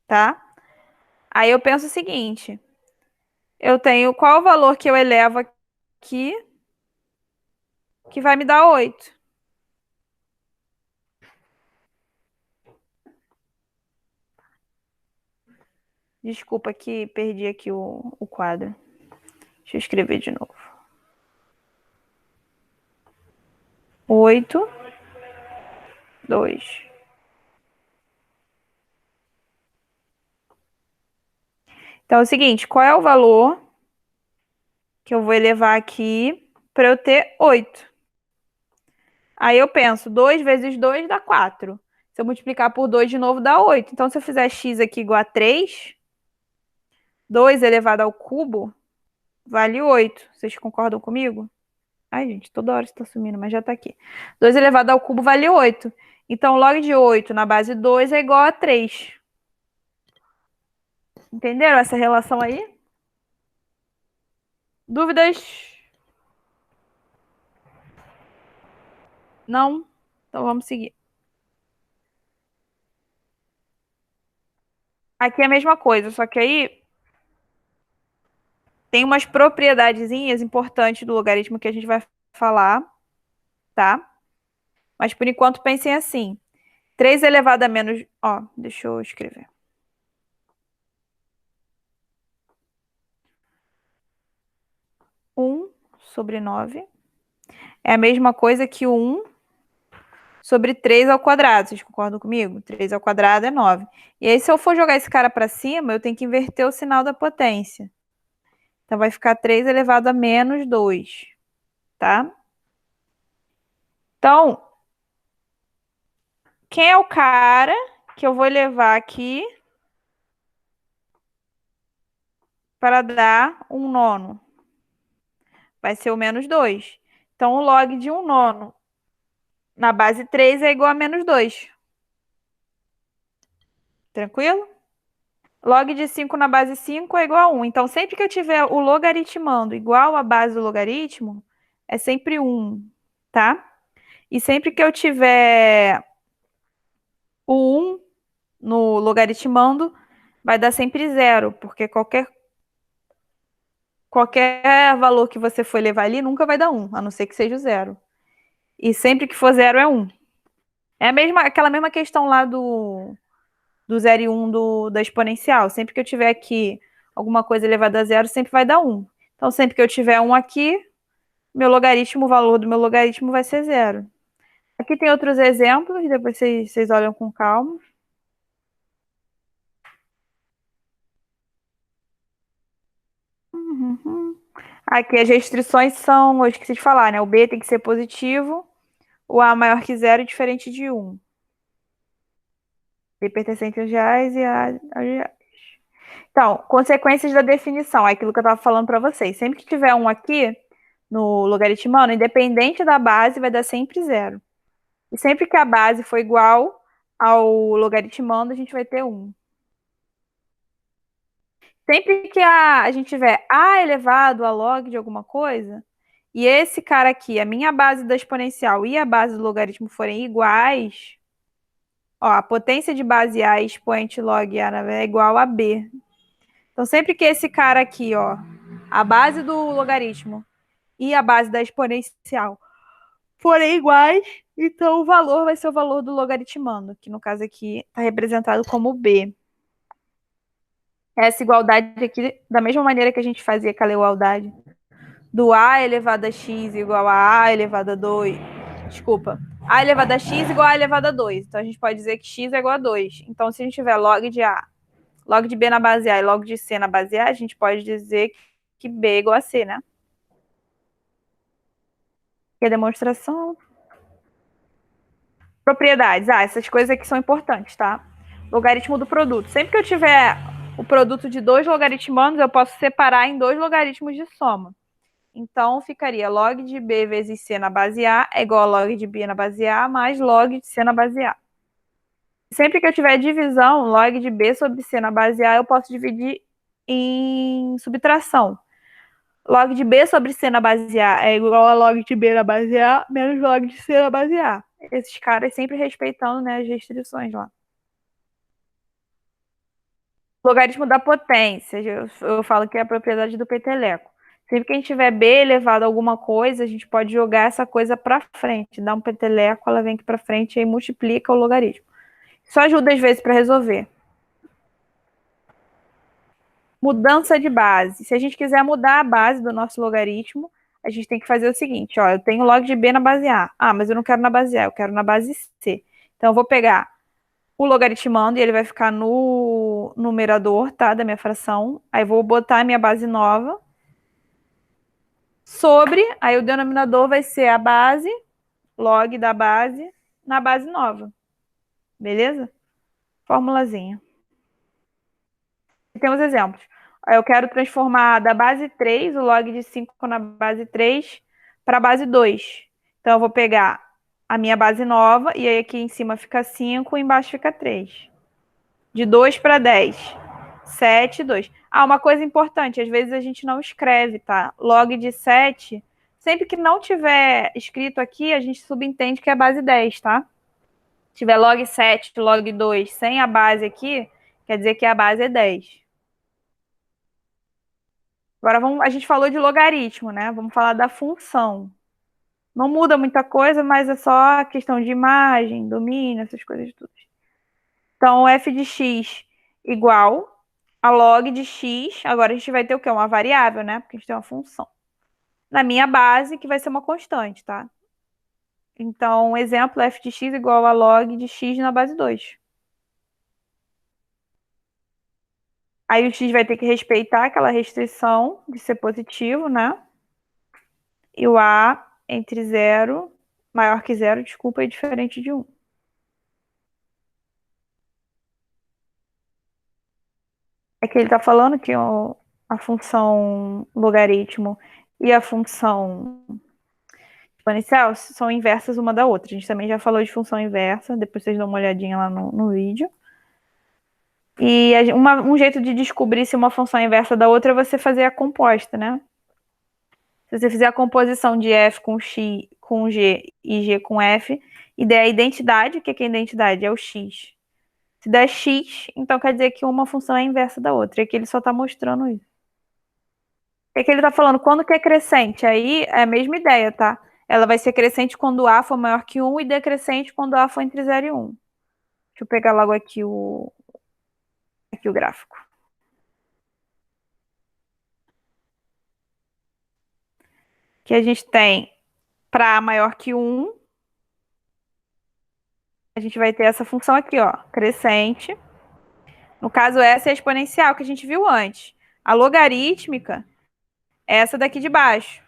Tá? Aí eu penso o seguinte. Eu tenho qual o valor que eu elevo aqui que vai me dar 8. Desculpa que perdi aqui o quadro. Deixa eu escrever de novo. 8, 2. Então é o seguinte, qual é o valor que eu vou elevar aqui para eu ter 8? Aí eu penso, 2 vezes 2 dá 4. Se eu multiplicar por 2 de novo, dá 8. Então, se eu fizer x aqui igual a 3, 2 elevado ao cubo vale 8. Vocês concordam comigo? Ai, gente, toda hora está sumindo, mas já está aqui. 2 elevado ao cubo vale 8. Então, log de 8 na base 2 é igual a 3. Entenderam essa relação aí? Dúvidas? Não? Então, vamos seguir. Aqui é a mesma coisa, só que aí tem umas propriedadezinhas importantes do logaritmo que a gente vai falar, tá? Mas por enquanto pensem assim. 3 elevado a menos... Ó, deixa eu escrever. Um sobre 9 é a mesma coisa que o 1 sobre 3 ao quadrado. Vocês concordam comigo? 3 ao quadrado é 9. E aí, se eu for jogar esse cara para cima, eu tenho que inverter o sinal da potência. Então, vai ficar 3 elevado a menos 2, tá? Então, quem é o cara que eu vou levar aqui para dar 1/9? Vai ser o menos 2. Então, o log de 1/9 na base 3 é igual a menos 2. Tranquilo? Log de 5 na base 5 é igual a 1. Então, sempre que eu tiver o logaritmando igual à base do logaritmo, é sempre 1, tá? E sempre que eu tiver o 1 no logaritmando, vai dar sempre 0, porque qualquer valor que você for levar ali nunca vai dar 1, a não ser que seja o 0. E sempre que for 0 é 1. É aquela mesma questão lá do 0 e 1 da exponencial. Sempre que eu tiver aqui alguma coisa elevada a 0, sempre vai dar 1. Então, sempre que eu tiver 1 aqui, o valor do meu logaritmo vai ser 0. Aqui tem outros exemplos, depois vocês olham com calma. Aqui as restrições são, eu esqueci de falar, né? O B tem que ser positivo, o A maior que 0 e diferente de 1. B pertencente aos reais e A aos reais. Então, consequências da definição, é aquilo que eu estava falando para vocês. Sempre que tiver 1 aqui, no logaritmano, independente da base, vai dar sempre 0. E sempre que a base for igual ao logaritmando, a gente vai ter 1. Sempre que a gente tiver a elevado a log de alguma coisa, e esse cara aqui, a minha base da exponencial e a base do logaritmo forem iguais, ó, a potência de base A e expoente log A é igual a B. Então, sempre que esse cara aqui, ó, a base do logaritmo e a base da exponencial forem iguais, então o valor vai ser o valor do logaritmando, que no caso aqui está representado como B. Essa igualdade aqui, da mesma maneira que a gente fazia aquela igualdade do A elevado a x igual a A elevado a 2. Desculpa. A elevado a x igual a elevado a 2. Então, a gente pode dizer que x é igual a 2. Então, se a gente tiver log de A, log de B na base A e log de C na base A, a gente pode dizer que B é igual a C, né? Aqui a demonstração. Propriedades. Essas coisas aqui são importantes, tá? Logaritmo do produto. Sempre que eu tiver o produto de 2 logaritmandos, eu posso separar em 2 logaritmos de soma. Então, ficaria log de B vezes C na base A é igual a log de B na base A mais log de C na base A. Sempre que eu tiver divisão, log de B sobre C na base A, eu posso dividir em subtração. Log de B sobre C na base A é igual a log de B na base A menos log de C na base A. Esses caras sempre respeitando, né, as restrições lá. Logaritmo da potência, eu falo que é a propriedade do peteleco. Sempre que a gente tiver B elevado a alguma coisa, a gente pode jogar essa coisa para frente, dar um peteleco, ela vem aqui para frente e aí multiplica o logaritmo. Isso ajuda às vezes para resolver. Mudança de base. Se a gente quiser mudar a base do nosso logaritmo, a gente tem que fazer o seguinte, ó, eu tenho log de B na base A. Mas eu não quero na base A, eu quero na base C. Então eu vou pegar o logaritmando e ele vai ficar no numerador, tá, da minha fração. Aí vou botar a minha base nova sobre, aí o denominador vai ser a base, log da base, na base nova. Beleza? Formulazinha. E temos exemplos. Eu quero transformar da base 3, o log de 5 na base 3, para a base 2. Então, eu vou pegar a minha base nova, e aí aqui em cima fica 5, embaixo fica 3. De 2 para 10. 7, 2. Uma coisa importante, às vezes a gente não escreve, tá? Log de 7, sempre que não tiver escrito aqui, a gente subentende que é a base 10, tá? Se tiver log 7, log 2 sem a base aqui, quer dizer que a base é 10. Agora a gente falou de logaritmo, né? Vamos falar da função. Não muda muita coisa, mas é só questão de imagem, domínio, essas coisas tudo. Então, f de x igual a log de x. Agora a gente vai ter o quê? Uma variável, né? Porque a gente tem uma função. Na minha base, que vai ser uma constante, tá? Então, exemplo, f de x igual a log de x na base 2. Aí o x vai ter que respeitar aquela restrição de ser positivo, né? E o a entre 0, maior que 0, desculpa, é diferente de 1. É que ele está falando que a função logaritmo e a função exponencial são inversas uma da outra. A gente também já falou de função inversa, depois vocês dão uma olhadinha lá no vídeo. E um jeito de descobrir se uma função é inversa da outra é você fazer a composta, né? Se você fizer a composição de f com x, com g e g com f, e der a identidade, o que é a identidade? É o x. Se der x, então quer dizer que uma função é inversa da outra. E aqui ele só está mostrando isso. O que ele está falando? Quando que é crescente? Aí é a mesma ideia, tá? Ela vai ser crescente quando a for maior que 1 e decrescente quando a for entre 0 e 1. Deixa eu pegar logo aqui o gráfico. Que a gente tem para a maior que 1, a gente vai ter essa função aqui, ó, crescente. No caso, essa é a exponencial que a gente viu antes. A logarítmica é essa daqui de baixo.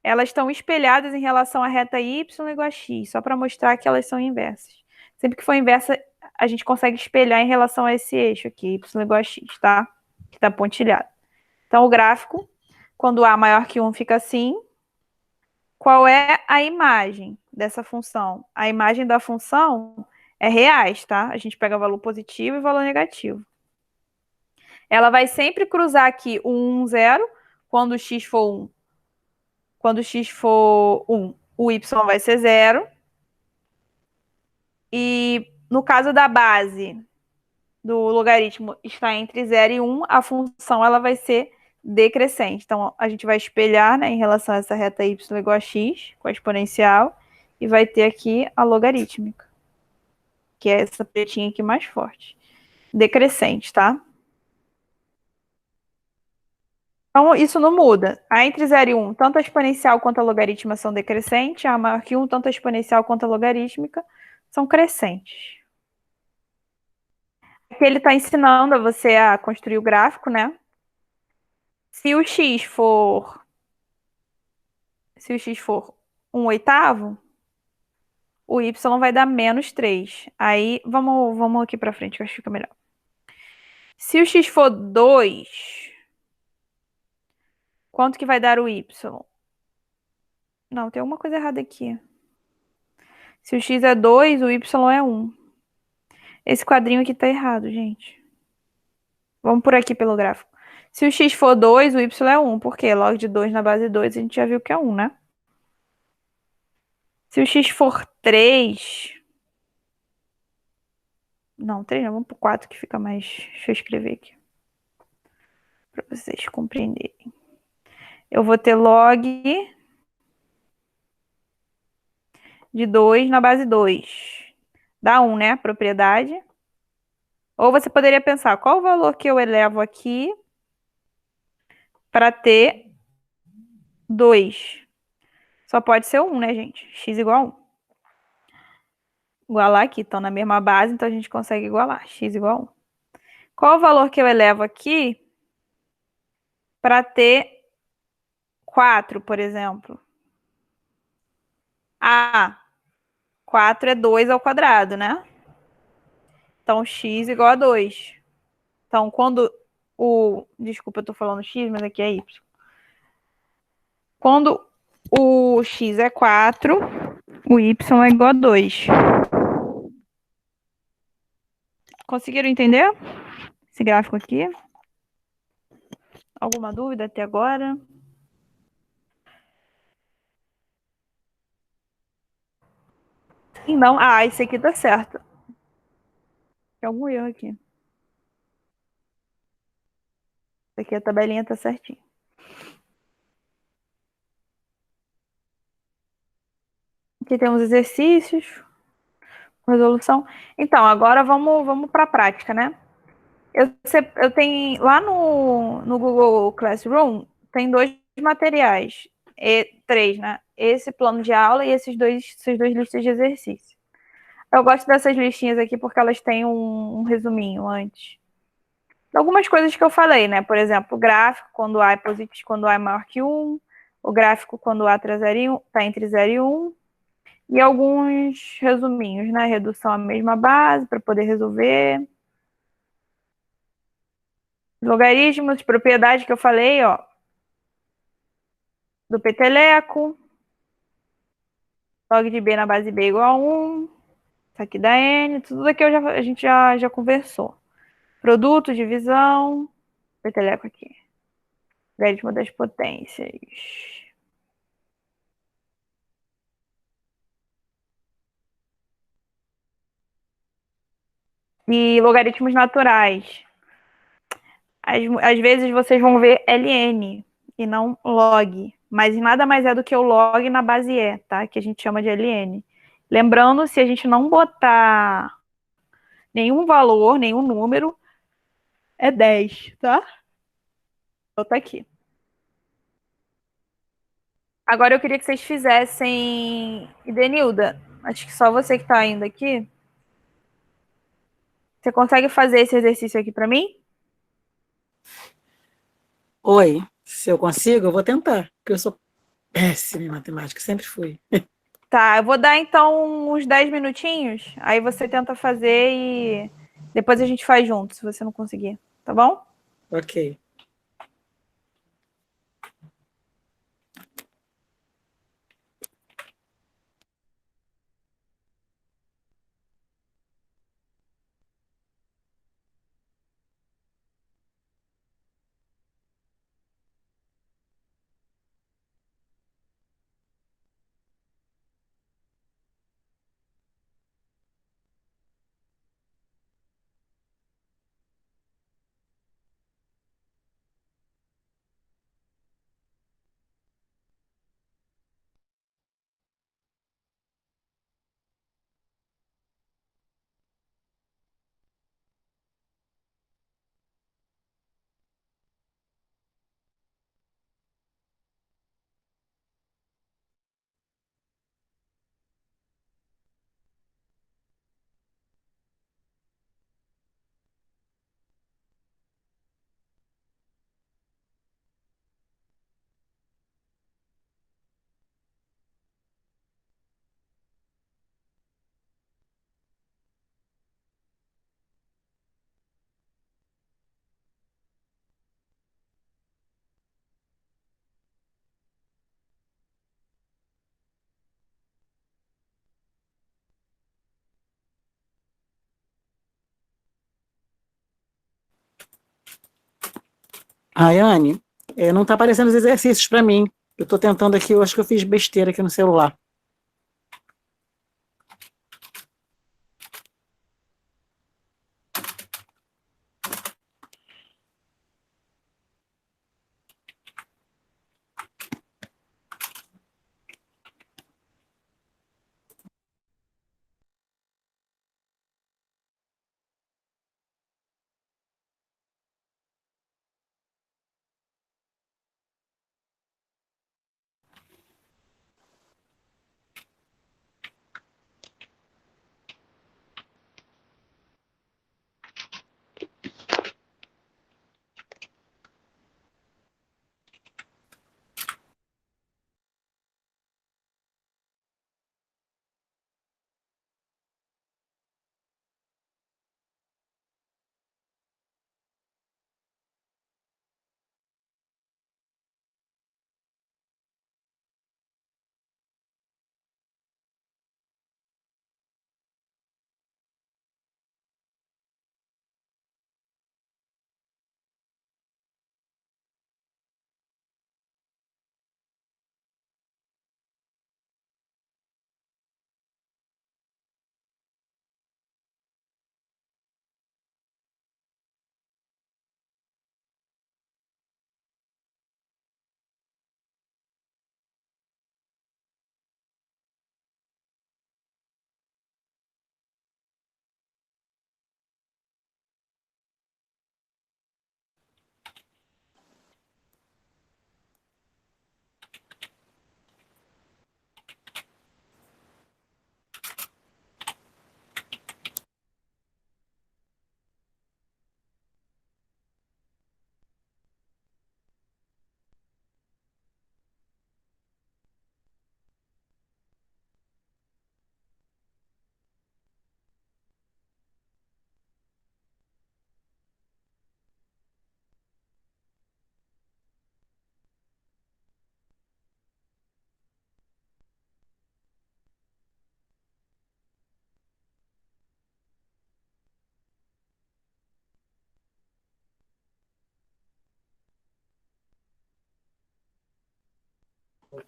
Elas estão espelhadas em relação à reta y igual a x, só para mostrar que elas são inversas. Sempre que for inversa, a gente consegue espelhar em relação a esse eixo aqui, y igual a x, tá? Que está pontilhado. Então, o gráfico, quando a maior que 1 fica assim. Qual é a imagem dessa função? A imagem da função é reais, tá? A gente pega valor positivo e valor negativo. Ela vai sempre cruzar aqui o 1, 0, quando x for 1. Quando x for 1, o y vai ser 0. E no caso da base do logaritmo está entre 0 e 1, a função ela vai ser decrescente. Então, a gente vai espelhar, né, em relação a essa reta y igual a x, com a exponencial, e vai ter aqui a logarítmica, que é essa pretinha aqui mais forte. Decrescente, tá? Então, isso não muda. A entre 0 e 1, tanto a exponencial quanto a logarítmica são decrescentes. A maior que 1, tanto a exponencial quanto a logarítmica são crescentes. Aqui ele está ensinando a você a construir o gráfico, né? Se o x for 1/8, o y vai dar menos 3. Aí, vamos aqui para frente, que eu acho que fica melhor. Se o x for 2, quanto que vai dar o y? Não, tem alguma coisa errada aqui. Se o x é 2, o y é 1. Esse quadrinho aqui tá errado, gente. Vamos por aqui pelo gráfico. Se o x for 2, o y é 1. Por quê? Log de 2 na base 2, a gente já viu que é 1, né? Se o x for 3... Não, 3 não. Vamos pro 4 que fica mais... Deixa eu escrever aqui. Para vocês compreenderem. Eu vou ter log de 2 na base 2. Dá 1, né? Propriedade. Ou você poderia pensar, qual o valor que eu elevo aqui para ter 2? Só pode ser 1, né, gente? X igual a 1. Igualar aqui, estão na mesma base, então a gente consegue igualar. X igual a 1. Qual o valor que eu elevo aqui para ter 4, por exemplo? 4 é 2 ao quadrado, né? Então, x igual a 2. Então, quando Desculpa, eu tô falando x, mas aqui é y. Quando o x é 4, o y é igual a 2. Conseguiram entender esse gráfico aqui? Alguma dúvida até agora? Não. Esse aqui tá certo. Tem algum erro aqui. Aqui a tabelinha tá certinha. Aqui temos exercícios, resolução. Então, agora vamos para a prática, né? Eu tenho lá no Google Classroom, tem 2 materiais. três, né? Esse plano de aula e essas duas listas de exercício. Eu gosto dessas listinhas aqui porque elas têm um resuminho antes. Algumas coisas que eu falei, né? Por exemplo, o gráfico, quando A é positivo, quando A é maior que 1, o gráfico quando A está entre 0 e 1, e alguns resuminhos, né? Redução à mesma base para poder resolver. Logaritmos, propriedade que eu falei, ó, do peteleco. Log de B na base B igual a 1. Isso aqui dá N. Tudo aqui a gente já conversou. Produto, divisão. Peteleco aqui. Logaritmo das potências. E logaritmos naturais. Às vezes vocês vão ver ln e não log, mas nada mais é do que o log na base E, tá? Que a gente chama de ln. Lembrando, se a gente não botar nenhum valor, nenhum número, é 10, tá? Vou botar aqui. Agora eu queria que vocês fizessem. Idenilda, acho que só você que tá indo aqui. Você consegue fazer esse exercício aqui para mim? Oi, se eu consigo, eu vou tentar, porque eu sou péssima em matemática, sempre fui. Tá, eu vou dar então uns 10 minutinhos, aí você tenta fazer e depois a gente faz junto, se você não conseguir, tá bom? Ok. Rayane, não tá aparecendo os exercícios para mim. Eu tô tentando aqui, eu acho que eu fiz besteira aqui no celular.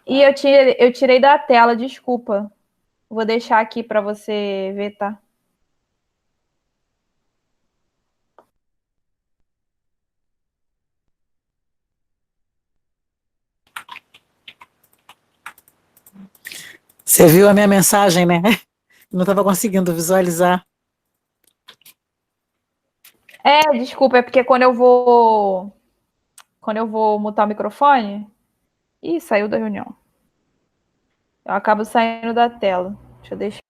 E eu tirei da tela, desculpa. Vou deixar aqui para você ver, tá? Você viu a minha mensagem, né? Não estava conseguindo visualizar. Desculpa, é porque quando eu vou mutar o microfone, ih, saiu da reunião. Eu acabo saindo da tela. Deixa eu deixar.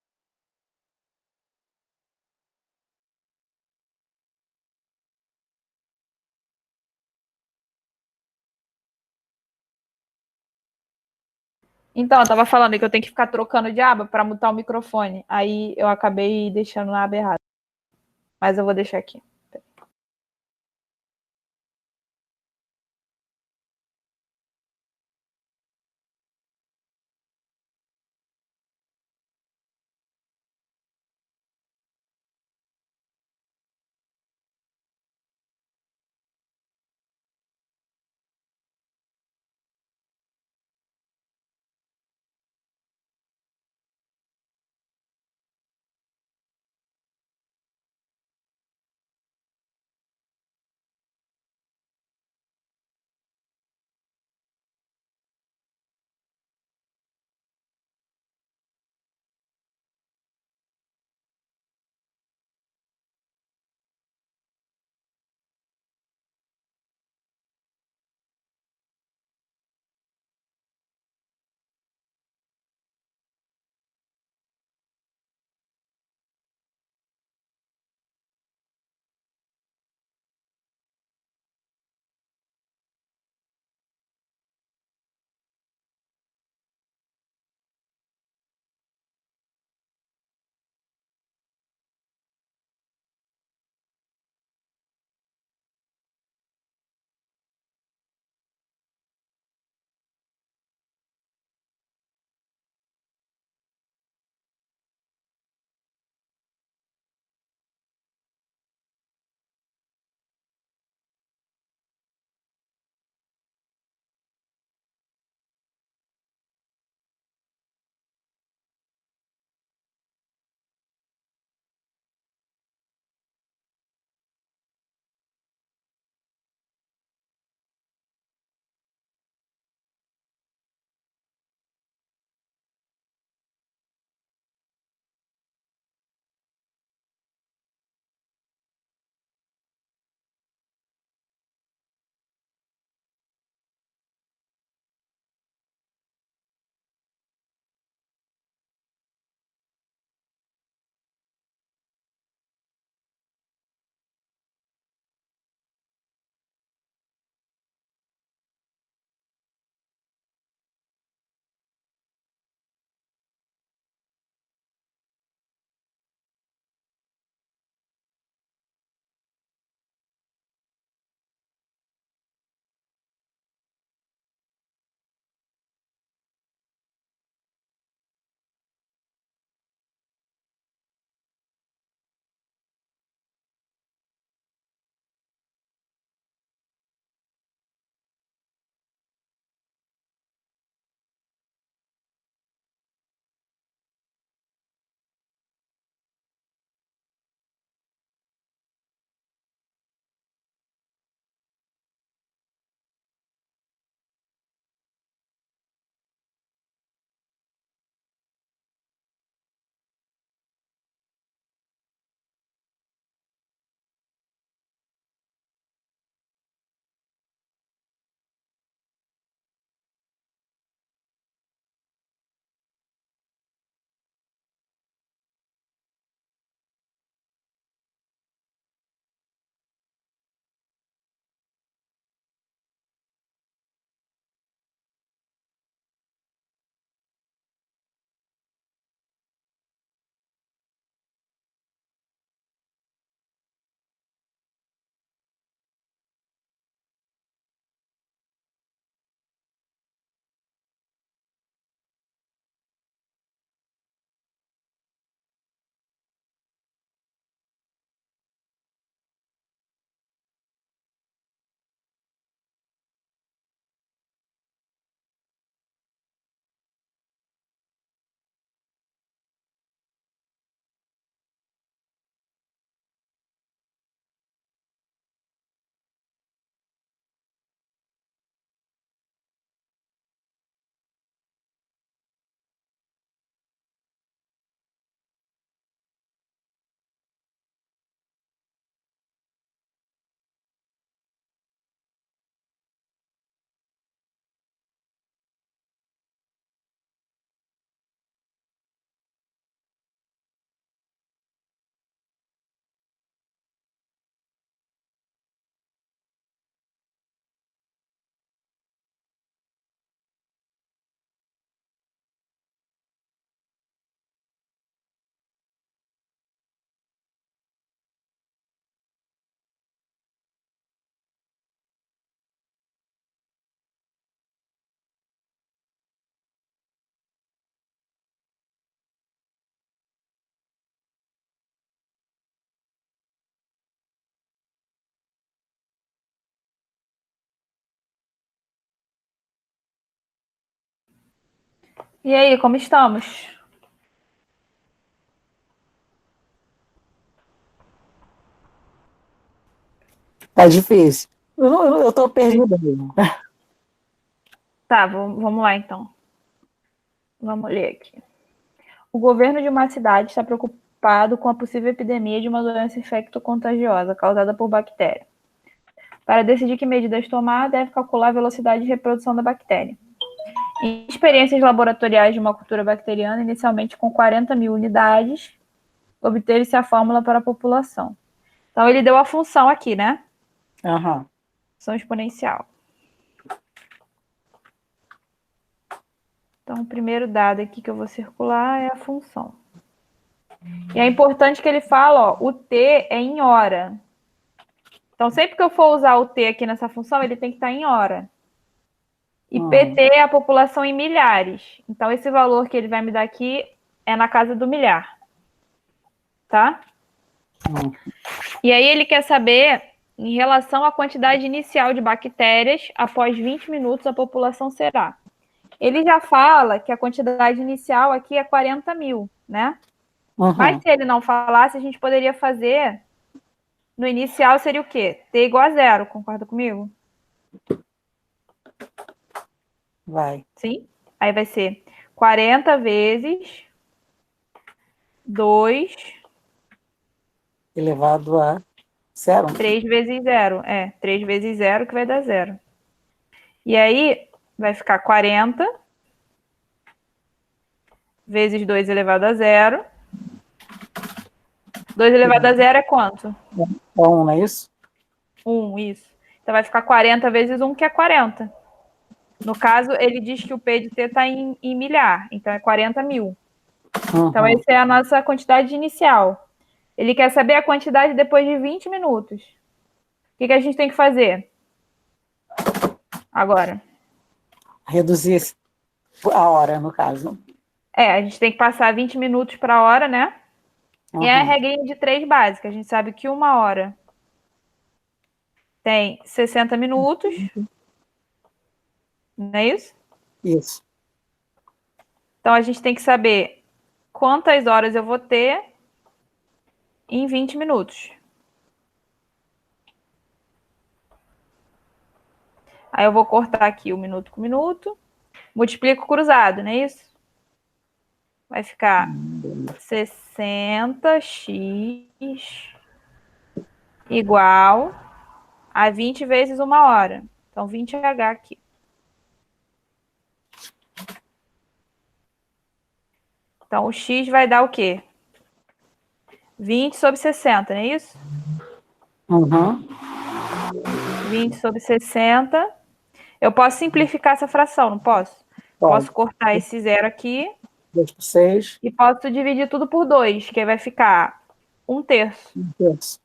Então, eu tava falando que eu tenho que ficar trocando de aba para mutar o microfone. Aí eu acabei deixando na aba errada. Mas eu vou deixar aqui. E aí, como estamos? Tá difícil. Eu tô perdido mesmo. Tá, vamos lá então. Vamos ler aqui. O governo de uma cidade está preocupado com a possível epidemia de uma doença infecto-contagiosa causada por bactéria. Para decidir que medidas tomar, deve calcular a velocidade de reprodução da bactéria. Em experiências laboratoriais de uma cultura bacteriana, inicialmente com 40 mil unidades, obteve-se a fórmula para a população. Então, ele deu a função aqui, né? Aham. Função exponencial. Então, o primeiro dado aqui que eu vou circular é a função. E é importante que ele fala, ó, o T é em hora. Então, sempre que eu for usar o T aqui nessa função, ele tem que estar em hora. E PT é a população em milhares. Então, esse valor que ele vai me dar aqui é na casa do milhar. Tá? E aí ele quer saber, em relação à quantidade inicial de bactérias, após 20 minutos a população será. Ele já fala que a quantidade inicial aqui é 40 mil, né? Mas se ele não falasse, a gente poderia fazer... No inicial seria o quê? T igual a 0, concorda comigo? Vai. Sim? Aí vai ser 40 vezes 2 Elevado a 0. 3 vezes 0. 3 vezes 0 que vai dar 0. E aí vai ficar 40 vezes 2 elevado a 0. 2 elevado a 0 é quanto? 1, não é isso? 1, isso. Então vai ficar 40 vezes 1, que é 40. No caso, ele diz que o P de T está em milhar, então é 40 mil. Então, essa é a nossa quantidade inicial. Ele quer saber a quantidade depois de 20 minutos. O que a gente tem que fazer? Agora. Reduzir a hora, no caso. A gente tem que passar 20 minutos para a hora, né? E é a regrinha de 3 básica. A gente sabe que 1 hora tem 60 minutos. Não é isso? Isso. Então, a gente tem que saber quantas horas eu vou ter em 20 minutos. Aí eu vou cortar aqui o minuto com minuto. Multiplico cruzado, não é isso? Vai ficar 60x igual a 20 vezes 1 hora. Então, 20H aqui. Então, o x vai dar o quê? 20 sobre 60, não é isso? 20 sobre 60. Eu posso simplificar essa fração, não posso? Posso cortar esse zero aqui. 2 por 6. E posso dividir tudo por 2, que aí vai ficar 1/3. 1/3.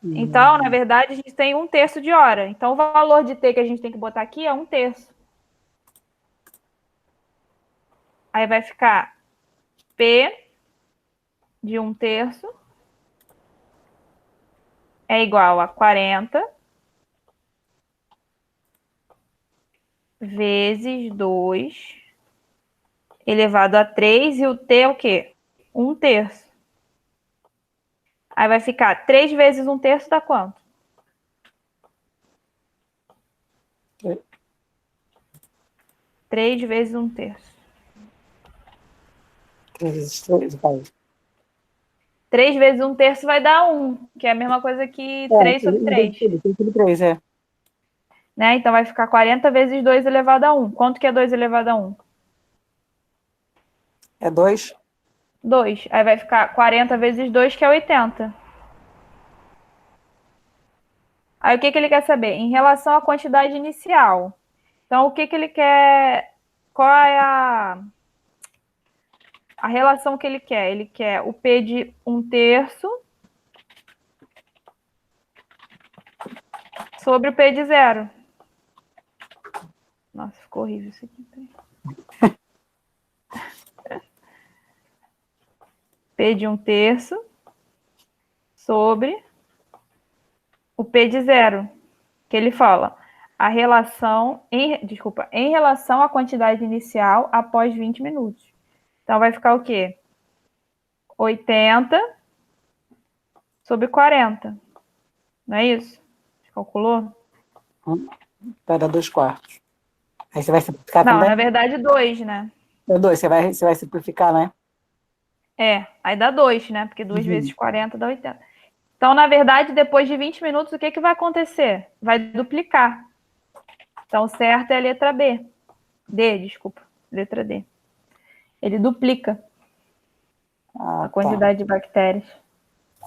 Então, na verdade, a gente tem 1/3 de hora. Então, o valor de T que a gente tem que botar aqui é 1/3. Aí vai ficar P de 1/3 é igual a 40 vezes 2 elevado a 3, e o T é o quê? 1/3. Aí vai ficar 3 vezes 1/3 dá quanto? 3 vezes 1/3. 3 vezes 3, vai. 3 vezes 1/3 vai dar 1, que é a mesma coisa que 3 sobre 3. 3 sobre 3, Né? Então vai ficar 40 vezes 2 elevado a 1. Quanto que é 2 elevado a 1? É 2? 2. Aí vai ficar 40 vezes 2, que é 80. Aí o que ele quer saber? Em relação à quantidade inicial. Então, o que ele quer... Qual é a relação que ele quer? Ele quer o P de 1/3 sobre o P de 0. Nossa, ficou horrível isso aqui. P de 1/3 sobre o P de 0. Que ele fala, em relação à quantidade inicial após 20 minutos. Então, vai ficar o quê? 80 sobre 40. Não é isso? Calculou? Vai dar 2/4. Aí você vai simplificar Não, também? na verdade, 2, né? É 2, você vai simplificar, né? Aí dá 2, né? Porque 2 Uhum. vezes 40 dá 80. Então, na verdade, depois de 20 minutos, o que vai acontecer? Vai duplicar. Então, o certo é a letra B. Desculpa. Letra D. Ele duplica a quantidade de bactérias.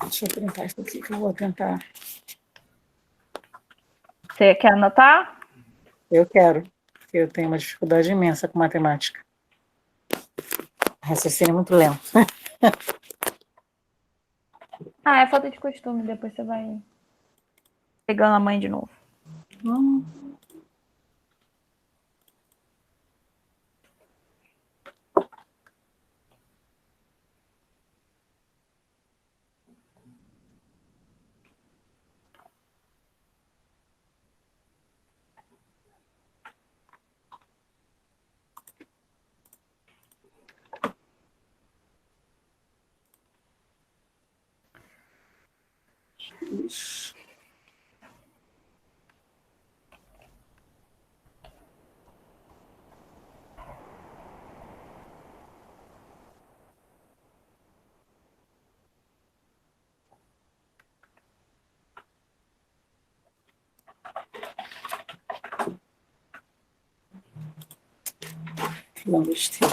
Deixa eu printar isso aqui que eu vou tentar. Você quer anotar? Eu quero, porque eu tenho uma dificuldade imensa com matemática. Raciocínio muito lento. É falta de costume. Depois você vai pegando a mãe de novo. Isso. Não, besteira.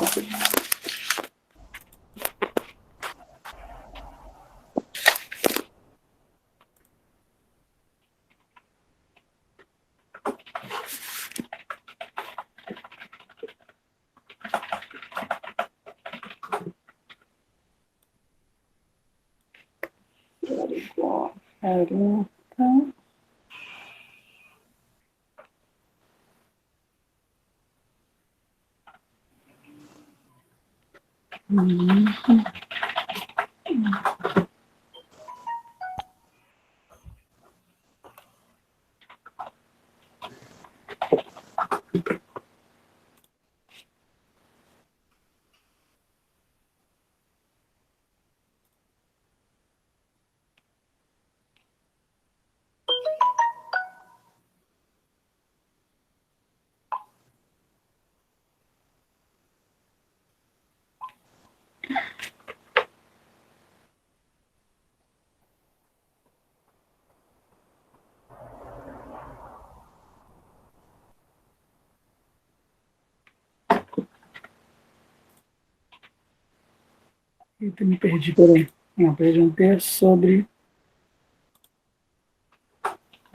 Eita, me perdi, peraí. Não, perdi 1/3 sobre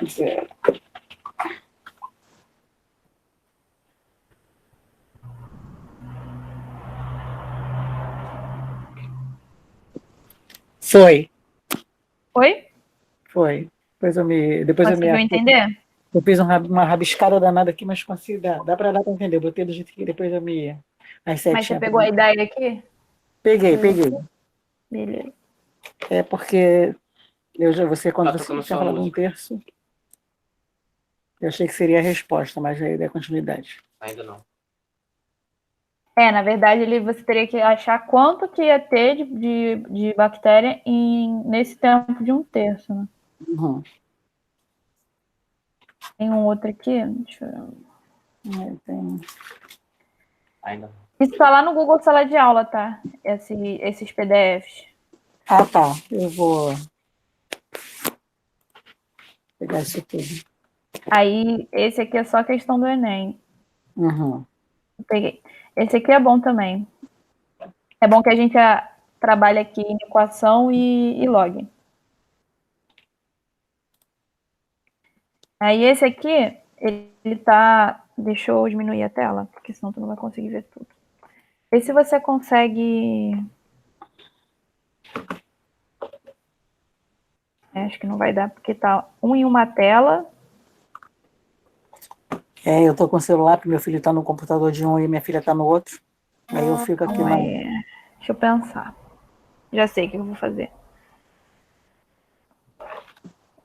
0. Foi. Oi? Foi. Depois eu me Conseguiu entender? Eu fiz uma rabiscada danada aqui, mas consigo dá para dar para entender. Eu botei do jeito que depois eu me as Mas você setinhas. pegou a ideia aqui? Peguei. Beleza. É porque quando você tinha falado 1/3, eu achei que seria a resposta, mas aí dá continuidade. Ainda não. Na verdade, você teria que achar quanto que ia ter de bactéria nesse tempo de 1/3, né? Uhum. Tem um outro aqui, deixa eu ver. Ainda não. Isso tá lá no Google Sala de Aula, tá? Esses PDFs. Ah, tá. Eu vou pegar isso tudo. Aí, esse aqui é só questão do Enem. Uhum. Peguei. Esse aqui é bom também. É bom que a gente trabalha aqui em equação e log. Aí esse aqui, ele tá... Deixa eu diminuir a tela, porque senão tu não vai conseguir ver tudo. Esse você consegue... Acho que não vai dar, porque tá um em uma tela. Eu tô com o celular, porque meu filho tá no computador de um e minha filha tá no outro. Aí eu fico aqui na... Deixa eu pensar. Já sei o que eu vou fazer.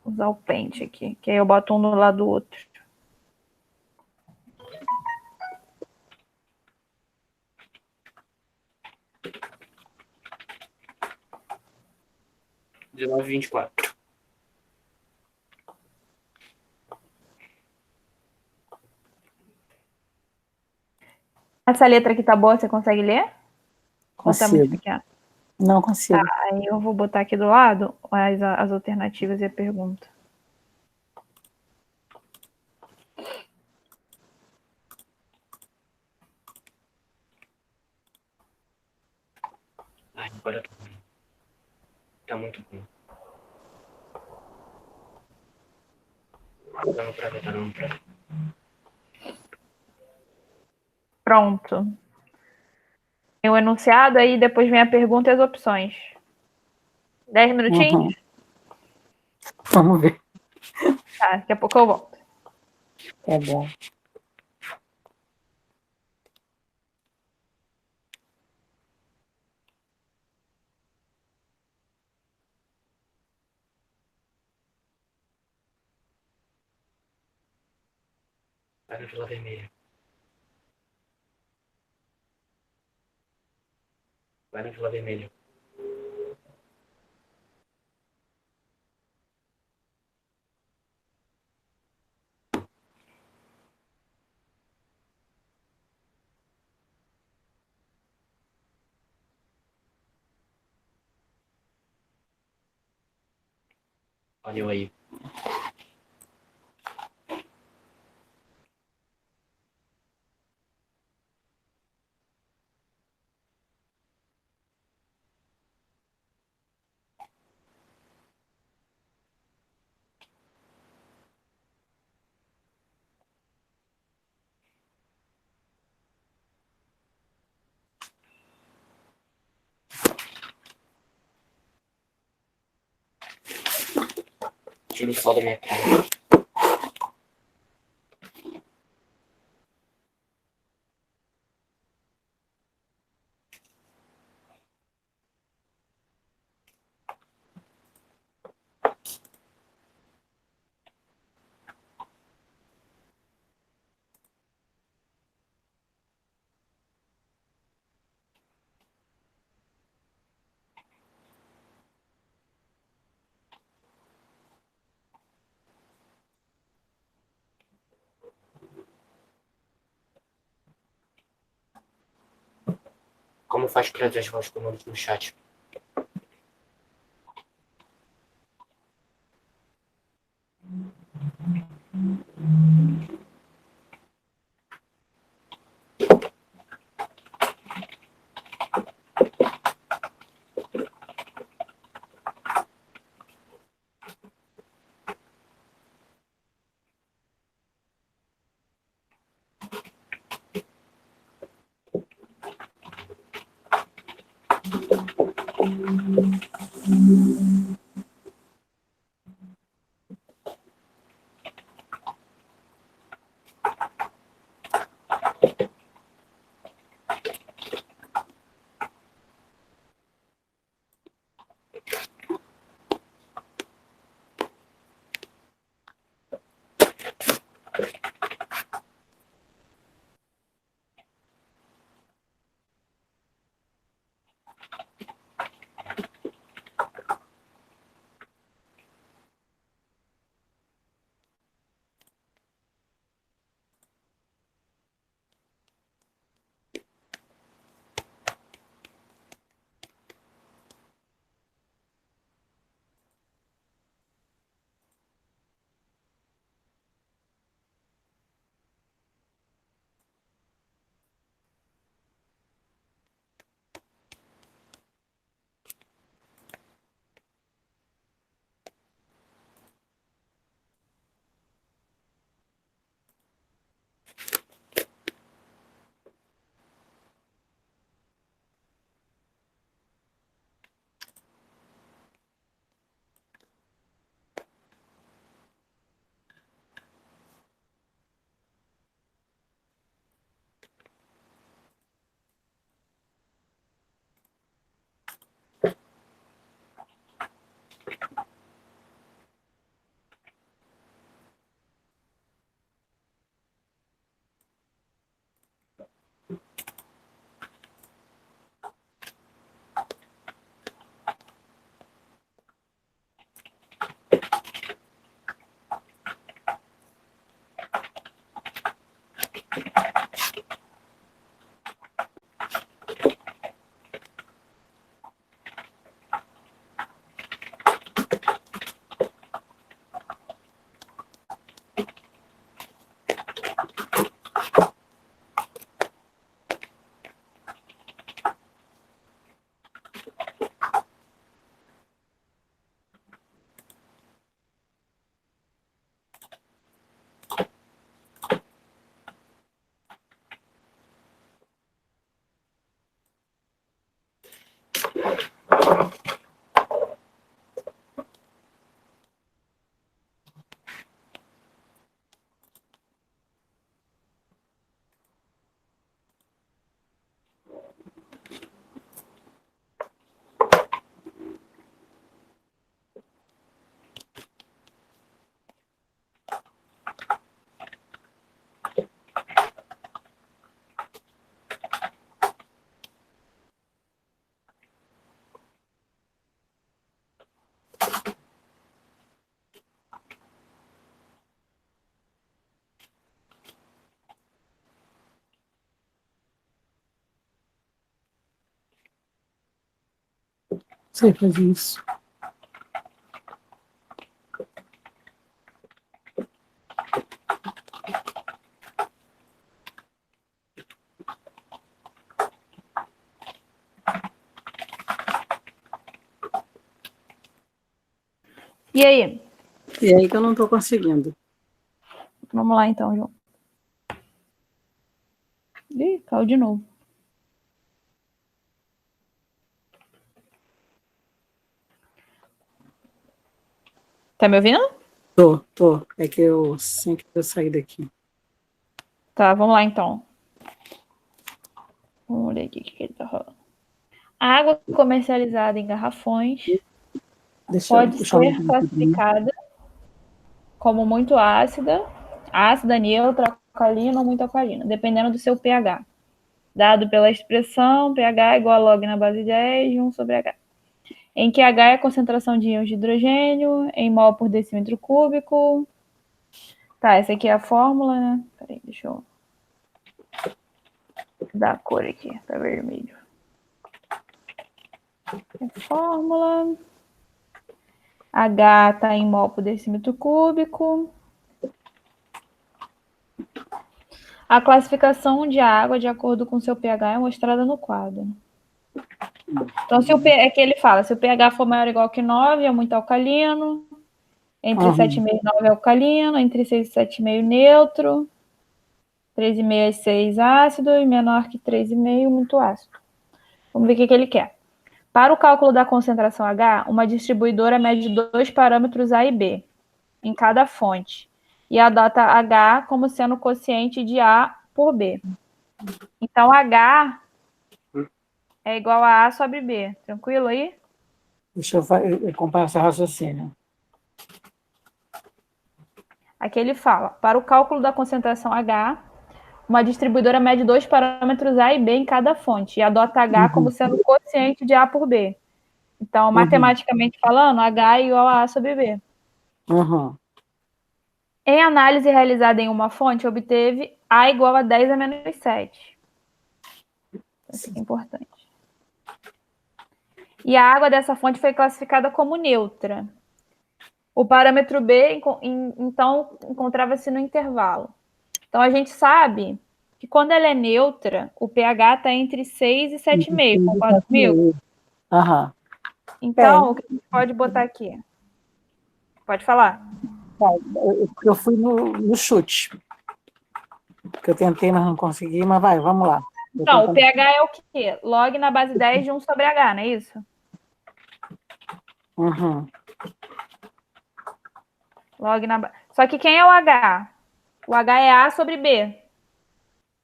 Usar o Paint aqui, que aí eu boto um do lado do outro. 19,24. Essa letra aqui tá boa, você consegue ler? Ou tá muito Consigo. pequena? Não consigo. Aí eu vou botar aqui do lado as alternativas e a pergunta. Ai, agora tá ruim. Tá muito ruim. Tá dando pra ver, tá dando pra ver. Pronto. Tem o enunciado, aí depois vem a pergunta e as opções. 10 minutinhos? Uhum. Vamos ver. Tá, daqui a pouco eu volto. Tá bom. Vai no Vila Vermelha. Vai no Vila Vermelha. Olha eu aí. Tira o sol da minha cara. Como faz pra ver as vozes comandos no chat? Sei fazer isso. E aí? E aí que eu não estou conseguindo. Vamos lá então, João. Ih, caiu de novo. Tá me ouvindo? Tô. É que eu sempre eu sair daqui. Tá, vamos lá então. Vamos ver aqui o que ele tá falando. A água comercializada em garrafões Deixa eu pode puxar um ser classificada como muito ácida, neutra, alcalina ou muito alcalina, dependendo do seu pH. Dado pela expressão pH igual a log na base 10 de 1 sobre H. Em que H é a concentração de íons de hidrogênio em mol por decímetro cúbico. Tá, essa aqui é a fórmula, né? Peraí, deixa eu dar a cor aqui, para vermelho. É fórmula. H está em mol por decímetro cúbico. A classificação de água de acordo com seu pH é mostrada no quadro. Então, é que ele fala, se o pH for maior ou igual que 9, é muito alcalino. Entre 7,5 e 9 é alcalino. Entre 6 e 7,5 neutro. 3,5 a 6 ácido. E menor que 3,5 muito ácido. Vamos ver o que ele quer. Para o cálculo da concentração H, uma distribuidora mede 2 parâmetros A e B em cada fonte e adota H como sendo quociente de A por B. Então, H é igual a A sobre B. Tranquilo aí? Deixa eu comparar esse raciocínio. Aqui ele fala, para o cálculo da concentração H, uma distribuidora mede 2 parâmetros A e B em cada fonte e adota H como sendo quociente de A por B. Então, matematicamente falando, H é igual a A sobre B. Em análise realizada em uma fonte, obteve A igual a 10 a menos 7. Isso é importante. E a água dessa fonte foi classificada como neutra. O parâmetro B, então, encontrava-se no intervalo. Então, a gente sabe que quando ela é neutra, o pH está entre 6 e 7,5. Concorda comigo? Então, o que a gente pode botar aqui? Pode falar. Eu fui no chute. Que eu tentei, mas não consegui, mas vamos lá. Então, o pH é o quê? Log na base 10 de 1 sobre H, não é isso? Log na base. Só que quem é o H? O H é A sobre B,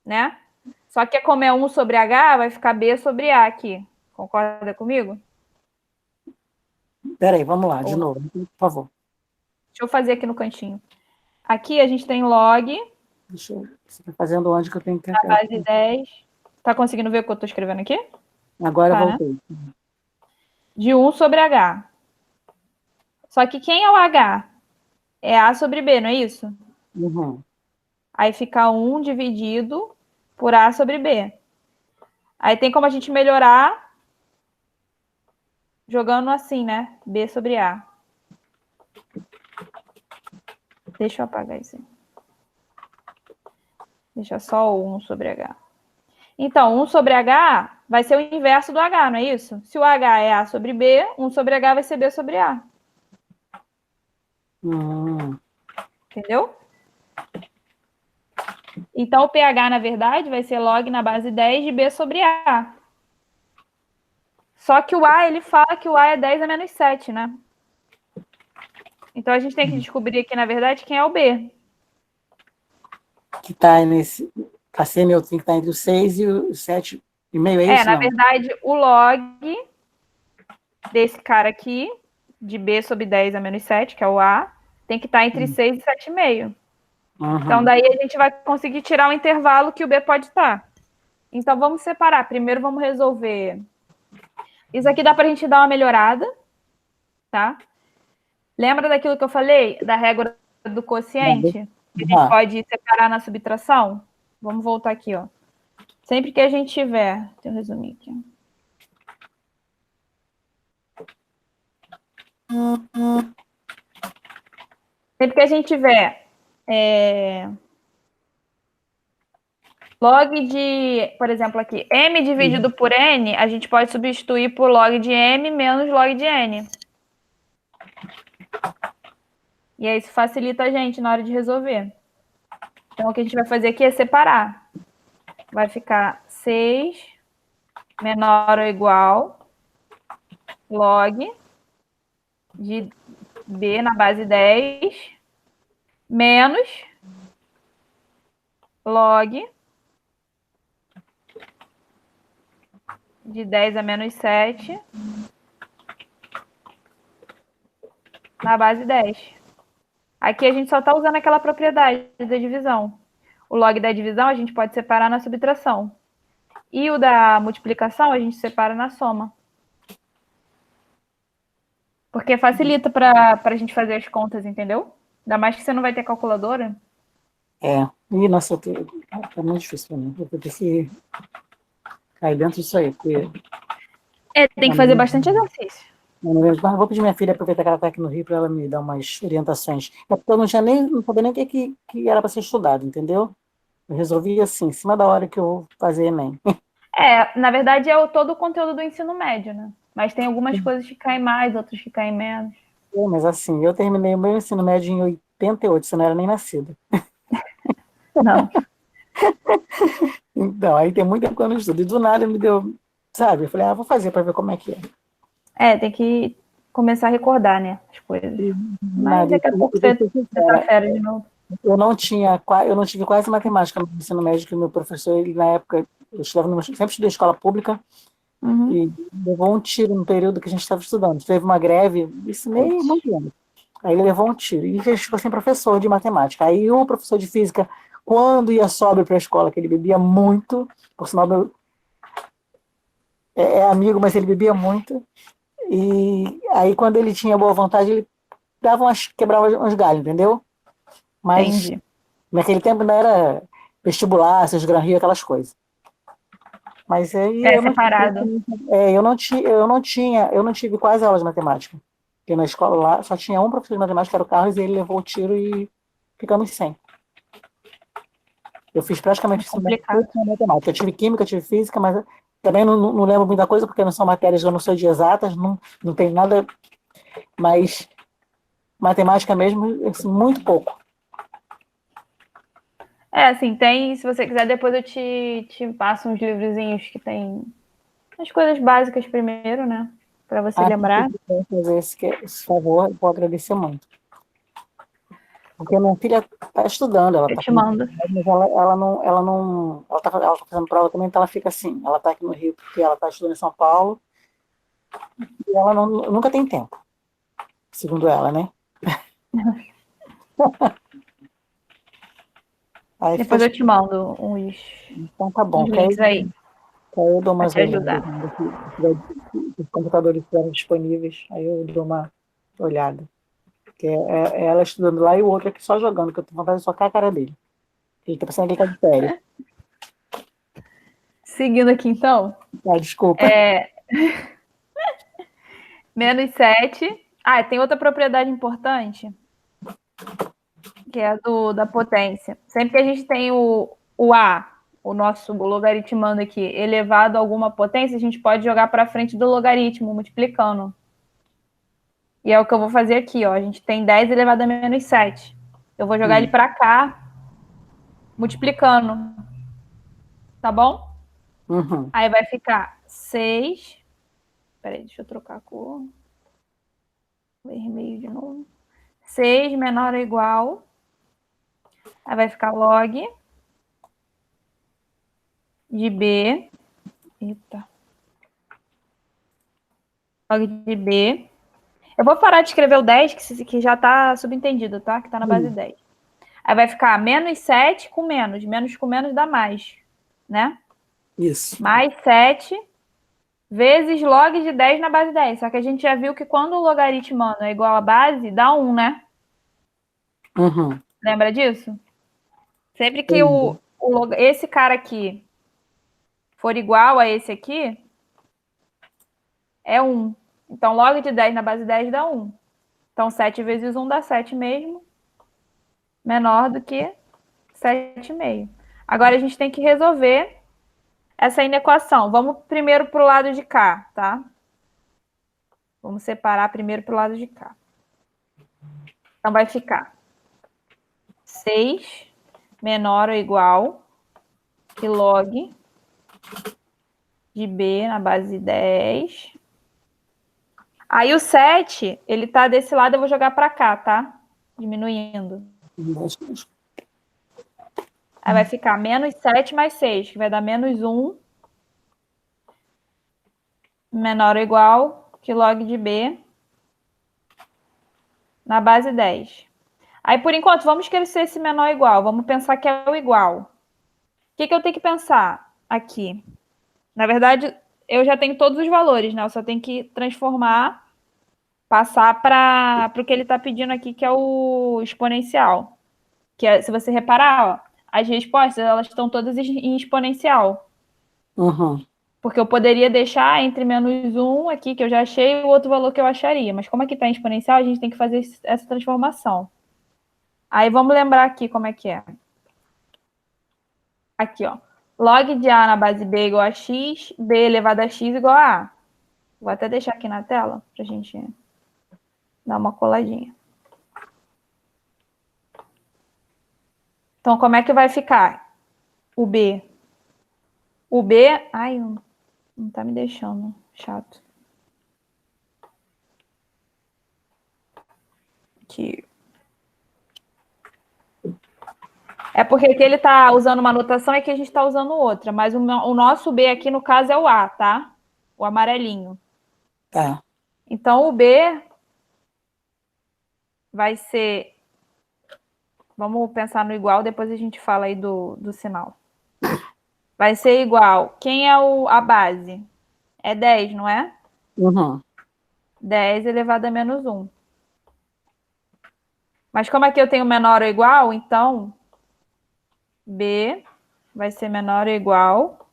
né? Só que como é 1 sobre H, vai ficar B sobre A aqui. Concorda comigo? Peraí, vamos lá, de novo, por favor. Deixa eu fazer aqui no cantinho. Aqui a gente tem log. Você está fazendo onde que eu tenho que... Na base 10. Tá conseguindo ver o que eu estou escrevendo aqui? Agora eu voltei. Né? De 1 sobre H. Só que quem é o H? É A sobre B, não é isso? Aí fica 1 dividido por A sobre B. Aí tem como a gente melhorar jogando assim, né? B sobre A. Deixa eu apagar isso aí. Deixa só o 1 sobre H. Então, 1 sobre H vai ser o inverso do H, não é isso? Se o H é A sobre B, 1 sobre H vai ser B sobre A. Entendeu? Então, o pH, na verdade, vai ser log na base 10 de B sobre A. Só que o A, ele fala que o A é 10 a menos 7, né? Então, a gente tem que descobrir aqui, na verdade, quem é o B. Que está nesse... A semi-neutrinho que está entre o 6 e o 7,5, é isso? Na verdade, o log desse cara aqui, de B sobre 10 a menos 7, que é o A, tem que estar entre 6 e 7,5. Então, daí a gente vai conseguir tirar o intervalo que o B pode estar. Então, vamos separar. Primeiro, vamos resolver. Isso aqui dá para a gente dar uma melhorada, tá? Lembra daquilo que eu falei? Da regra do quociente? Que a gente pode separar na subtração? Vamos voltar aqui, ó. Sempre que a gente tiver... Deixa eu resumir aqui. Sempre que a gente tiver log de, por exemplo, aqui, m dividido por n, a gente pode substituir por log de m menos log de n. E aí isso facilita a gente na hora de resolver. Então, o que a gente vai fazer aqui é separar. Vai ficar 6 menor ou igual log de b na base 10 menos log de 10 a menos 7 na base 10. Aqui a gente só está usando aquela propriedade da divisão. O log da divisão a gente pode separar na subtração. E o da multiplicação a gente separa na soma. Porque facilita para a gente fazer as contas, entendeu? Ainda mais que você não vai ter calculadora. Ih, nossa, tá muito difícil pra mim. Eu vou ter que cair dentro disso aí, porque Tem que fazer bastante exercício. eu não lembro. Mas eu vou pedir minha filha aproveitar que ela está aqui no Rio para ela me dar umas orientações. É porque eu não sabia nem o que era para ser estudado, entendeu? Eu resolvi assim, em cima da hora que eu vou fazer Enem. Na verdade, é todo o conteúdo do ensino médio, né? Mas tem algumas coisas que caem mais, outras que caem menos. Mas assim, eu terminei o meu ensino médio em 88, você não era nem nascida. Não. Então, aí tem muito tempo que eu não estudo. E do nada me deu, sabe? Eu falei, vou fazer para ver como é que é. Tem que começar a recordar, né? As coisas. Mas Nada, daqui a pouco você tá fera de novo. eu não tive quase matemática no ensino médio, que o meu professor, ele na época, eu sempre estudei em escola pública, e levou um tiro no período que a gente estava estudando. Teve uma greve, isso meio muito ano. Aí ele levou um tiro, e a gente ficou sem professor de matemática. Aí o professor de física, quando ia sóbrio para a escola, que ele bebia muito, por sinal, é amigo, mas ele bebia muito, e aí quando ele tinha boa vontade, ele quebrava uns galhos, entendeu? Mas Entendi. naquele tempo não era vestibular, essas Gran Rio, aquelas coisas. Mas aí separado. Eu não tive quase aulas de matemática. Porque na escola lá só tinha um professor de matemática, que era o Carlos, e ele levou o tiro e ficamos sem. Eu fiz praticamente tudo com matemática. Eu tive química, eu tive física, mas também não lembro muita coisa, porque não são matérias, eu não sou de exatas, não tem nada, mas matemática mesmo, assim, muito pouco. Assim, tem, se você quiser, depois eu te passo uns livrozinhos que tem as coisas básicas primeiro, né? Para você lembrar. Se você fazer esse favor, eu vou agradecer muito. Porque minha filha está estudando, ela Eu tá te mando. Mas ela tá fazendo prova também, então ela fica assim, ela está aqui no Rio porque ela está estudando em São Paulo, e ela nunca tem tempo, segundo ela, né? Aí Depois eu te mando uns Então tá bom, links aí. que aí eu dou umas te ajudar. os computadores estiverem disponíveis, aí eu dou uma olhada. Que é ela estudando lá e o outro aqui só jogando, que eu tô com vontade de socar a cara dele. Ele tá pensando que ele tá de férias. Seguindo aqui, então. Desculpa. Menos 7. Tem outra propriedade importante, que é a da potência. Sempre que a gente tem o A, o nosso logaritmando aqui, elevado a alguma potência, a gente pode jogar para frente do logaritmo, multiplicando. E é o que eu vou fazer aqui, ó. A gente tem 10 elevado a menos 7. Eu vou jogar ele para cá, multiplicando. Tá bom? Uhum. Aí vai ficar 6. Peraí, deixa eu trocar a cor. Vermelho de novo. 6 menor ou igual. Aí vai ficar log de B. Eita. Log de B. Eu vou parar de escrever o 10, que já está subentendido, tá? Que está na base 10. Aí vai ficar menos 7 com menos. Menos com menos dá mais, né? Isso. Mais 7 vezes log de 10 na base 10. Só que a gente já viu que quando o logaritmando é igual a base, dá 1, né? Uhum. Lembra disso? Sempre que esse cara aqui for igual a esse aqui, é 1. Então, log de 10 na base 10 dá 1. Então, 7 vezes 1 dá 7 mesmo. Menor do que 7,5. Agora, a gente tem que resolver essa inequação. Vamos primeiro para o lado de cá, tá? Vamos separar primeiro para o lado de cá. Então, vai ficar 6 menor ou igual que log de B na base 10. Aí o 7, ele tá desse lado, eu vou jogar para cá, tá? Diminuindo. Aí vai ficar menos 7 mais 6, que vai dar menos 1 menor ou igual que log de B na base 10. Aí, por enquanto, vamos esquecer esse menor ou igual. Vamos pensar que é o igual. O que eu tenho que pensar aqui? Na verdade, eu já tenho todos os valores, né? Eu só tenho que transformar, passar para o que ele está pedindo aqui, que é o exponencial. Que é, se você reparar, ó, as respostas elas estão todas em exponencial. Uhum. Porque eu poderia deixar entre menos 1 aqui, que eu já achei, o outro valor que eu acharia. Mas como aqui está em exponencial, a gente tem que fazer essa transformação. Aí vamos lembrar aqui como é que é. Aqui, ó. Log de A na base B igual a X, B elevado a X igual a A. Vou até deixar aqui na tela para a gente dar uma coladinha. Então, como é que vai ficar o B? O B... Ai, não tá me deixando. Chato. Aqui. É porque aqui ele tá usando uma notação e aqui a gente tá usando outra. Mas o nosso B aqui, no caso, é o A, tá? O amarelinho. Tá. Então, o B vai ser... Vamos pensar no igual, depois a gente fala aí do sinal. Vai ser igual. Quem é a base? É 10, não é? Uhum. 10 elevado a menos 1. Mas como aqui eu tenho menor ou igual, então B vai ser menor ou igual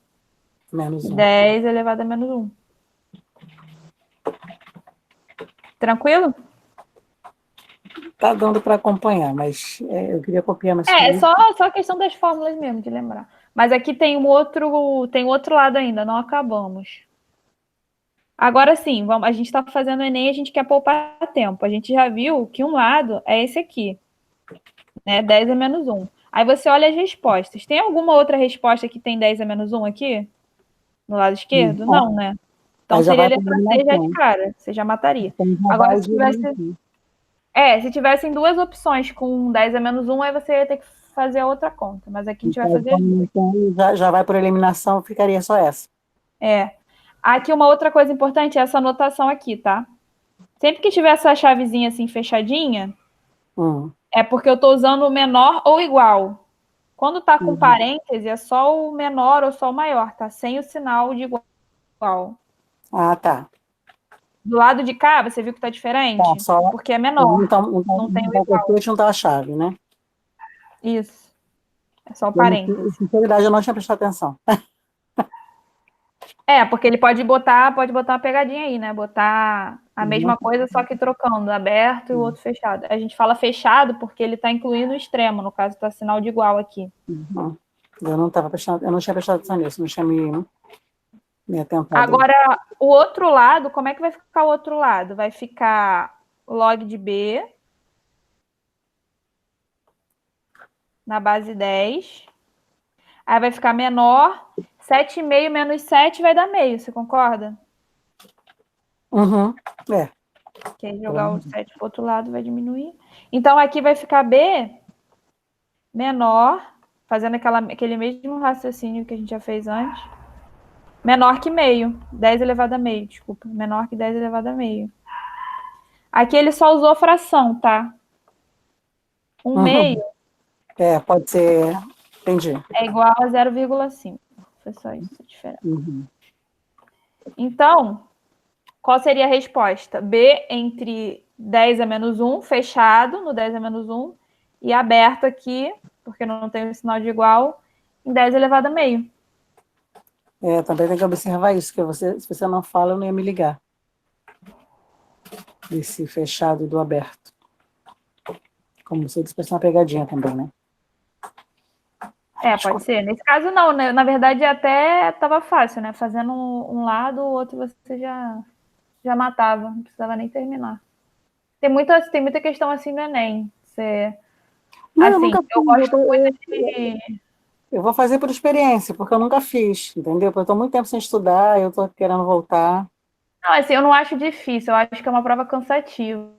Menos 1. 10 elevado a menos 1. Tranquilo? Tá dando para acompanhar, mas eu queria copiar mais É comigo. só a questão das fórmulas mesmo, de lembrar. Mas aqui tem outro lado ainda, não acabamos. Agora sim, a gente está fazendo o Enem, a gente quer poupar tempo. A gente já viu que um lado é esse aqui, né? 10 a menos 1. Aí você olha as respostas. Tem alguma outra resposta que tem 10 a menos 1 aqui? No lado esquerdo? Não, né? Então Aí já seria a vai letra para C já de eliminação. cara. Você já mataria. Então já Agora, vai se de tivesse... eliminação. se tivessem duas opções com 10 a menos 1, aí você ia ter que fazer a outra conta. Mas aqui a gente vai fazer as duas. Então já vai por eliminação, ficaria só essa. Aqui uma outra coisa importante é essa anotação aqui, tá? Sempre que tiver essa chavezinha assim fechadinha, é porque eu estou usando o menor ou igual. Quando tá com parêntese, é só o menor ou só o maior, tá? Sem o sinal de igual. Ah, tá. Do lado de cá, você viu que tá diferente? Tá, só... Porque é menor, Então, não tem o igual. não tá a chave, né? Isso. É só o parêntese. Sinceridade, eu não tinha prestado atenção. Porque ele pode botar uma pegadinha aí, né? Botar a mesma coisa, só que trocando, aberto e o outro fechado. A gente fala fechado porque ele está incluindo o extremo, no caso está sinal de igual aqui. Eu não tinha prestado atenção nisso, não tinha me atentado. Agora, o outro lado, como é que vai ficar o outro lado? Vai ficar log de B na base 10. Aí vai ficar menor. 7,5 menos 7 vai dar meio, você concorda? É. Que aí jogar o 7 para o outro lado vai diminuir. Então, aqui vai ficar B menor, fazendo aquele mesmo raciocínio que a gente já fez antes. Menor que meio. 10 elevado a meio, desculpa. Menor que 10 elevado a meio. Aqui ele só usou fração, tá? Meio pode ser... Entendi. é igual a 0,5. Foi só isso a diferença. Então, qual seria a resposta? B entre 10 a menos 1, fechado no 10 a menos 1, e aberto aqui, porque não tem o sinal de igual, em 10 elevado a meio. Também tem que observar isso, que se você não fala, eu não ia me ligar. desse fechado e do aberto. Como você disse, parece uma pegadinha também, né? Pode ser. Nesse caso, não, né? Na verdade, até estava fácil, né? Fazendo um lado, o outro você já matava, não precisava nem terminar. Tem muita questão assim no Enem. Não, eu Assim, nunca eu fiz. gosto muito de. Eu vou fazer por experiência, porque eu nunca fiz, entendeu? Porque eu estou muito tempo sem estudar, eu estou querendo voltar. Não, assim, eu não acho difícil, eu acho que é uma prova cansativa,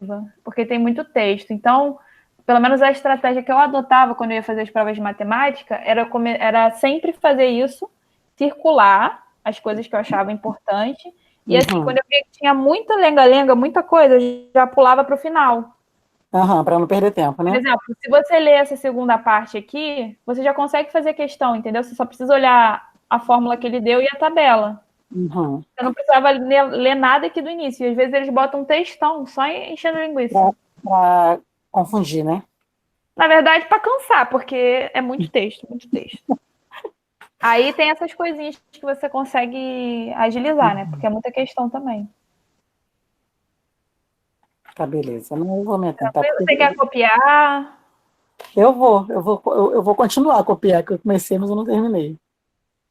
porque tem muito texto. Então, pelo menos a estratégia que eu adotava quando eu ia fazer as provas de matemática era sempre fazer isso, circular as coisas que eu achava importante. E assim, Uhum. quando eu via que tinha muita lenga-lenga, muita coisa, eu já pulava para o final. Aham, para não perder tempo, Por né? exemplo, se você ler essa segunda parte aqui, você já consegue fazer questão, entendeu? Você só precisa olhar a fórmula que ele deu e a tabela. Uhum. Eu não precisava ler nada aqui do início. E às vezes eles botam um textão, só enchendo linguiça. Para confundir, né? Na verdade, para cansar, porque é muito texto, muito texto. Aí tem essas coisinhas que você consegue agilizar, né? Porque é muita questão também. Tá, beleza. Não, eu vou me atentar, porque Você quer copiar? eu vou continuar a copiar, que eu comecei, mas eu não terminei.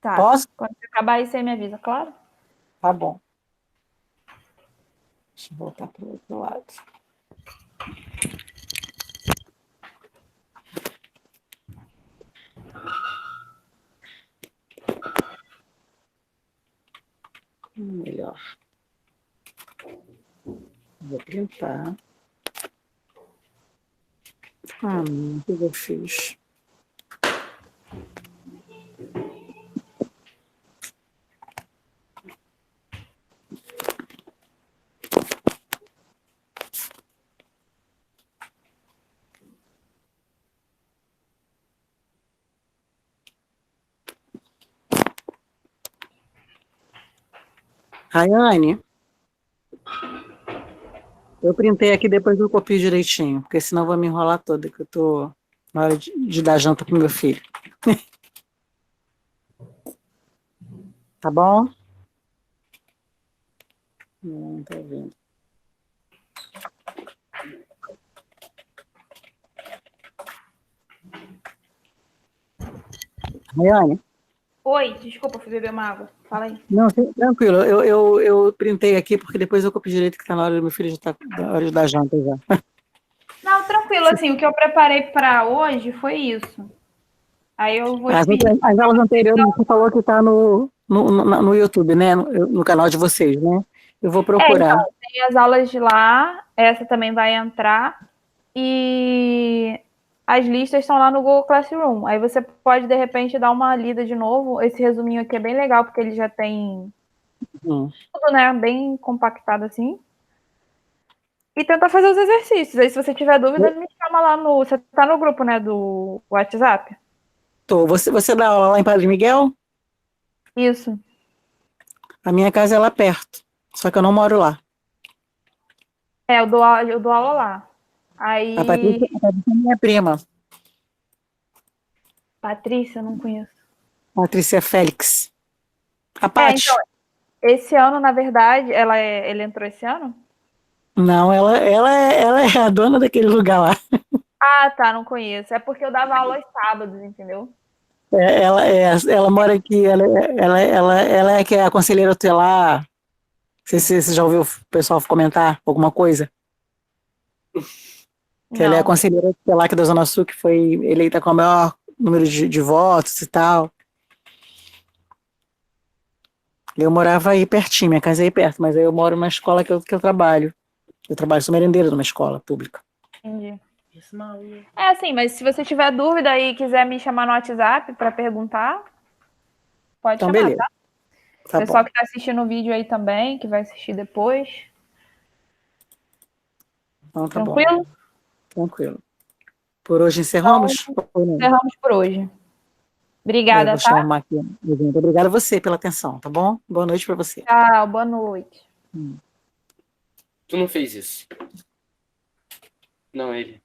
Tá. Posso? Quando você acabar aí, você me avisa, claro? Tá bom. Deixa eu voltar para o outro lado. Melhor. Vou printar. O que eu fiz? Rayane, eu printei aqui, depois eu copio direitinho, porque senão eu vou me enrolar toda, que eu tô na hora de dar janta pro meu filho. Tá bom? Não tá vendo. Rayane? Oi, desculpa, fui beber uma água. Fala aí. Não, tranquilo. Eu printei aqui, porque depois eu copio direito, que tá na hora do meu filho já tá na hora de dar janta já. Não, tranquilo, assim, o que eu preparei para hoje foi isso. Aí eu vou te pedir. As aulas anteriores, você falou que tá no YouTube, né? No canal de vocês, né? Eu vou procurar. Então, tem as aulas de lá, essa também vai entrar, e as listas estão lá no Google Classroom. Aí você pode, de repente, dar uma lida de novo. Esse resuminho aqui é bem legal, porque ele já tem tudo, né? Bem compactado assim. E tentar fazer os exercícios. Aí, se você tiver dúvida, me chama lá no. Você tá no grupo, né, do WhatsApp? Você dá aula lá em Padre Miguel? Isso. A minha casa é lá perto, só que eu não moro lá. Eu dou aula lá. Aí. A Patrícia é minha prima. Patrícia, eu não conheço. Patrícia Félix. A Paty. Então, esse ano, na verdade, ele entrou esse ano? Não, ela é a dona daquele lugar lá. Ah, tá, não conheço. É porque eu dava aula aos sábados, entendeu? Ela mora aqui, ela é que é a conselheira tutelar. Não sei se você já ouviu o pessoal comentar alguma coisa. Que ela é a Não. conselheira tutelar aqui da Zona Sul, que foi eleita com o maior número de votos e tal. Eu morava aí pertinho, minha casa é aí perto, mas aí eu moro na escola que eu trabalho. Eu trabalho, sou merendeira numa escola pública. Entendi. É assim, mas se você tiver dúvida e quiser me chamar no WhatsApp para perguntar, pode Então, chamar, beleza. tá? Tá Pessoal bom. que tá assistindo o vídeo aí também, que vai assistir depois. Então, tá bom. Tranquilo? Tranquilo. Por hoje encerramos? Encerramos por hoje. Eu Obrigada, vou tá? chamar aqui. Obrigada a você pela atenção, tá bom? Boa noite para você. Tchau, boa noite. Tu não fez isso. Não, ele.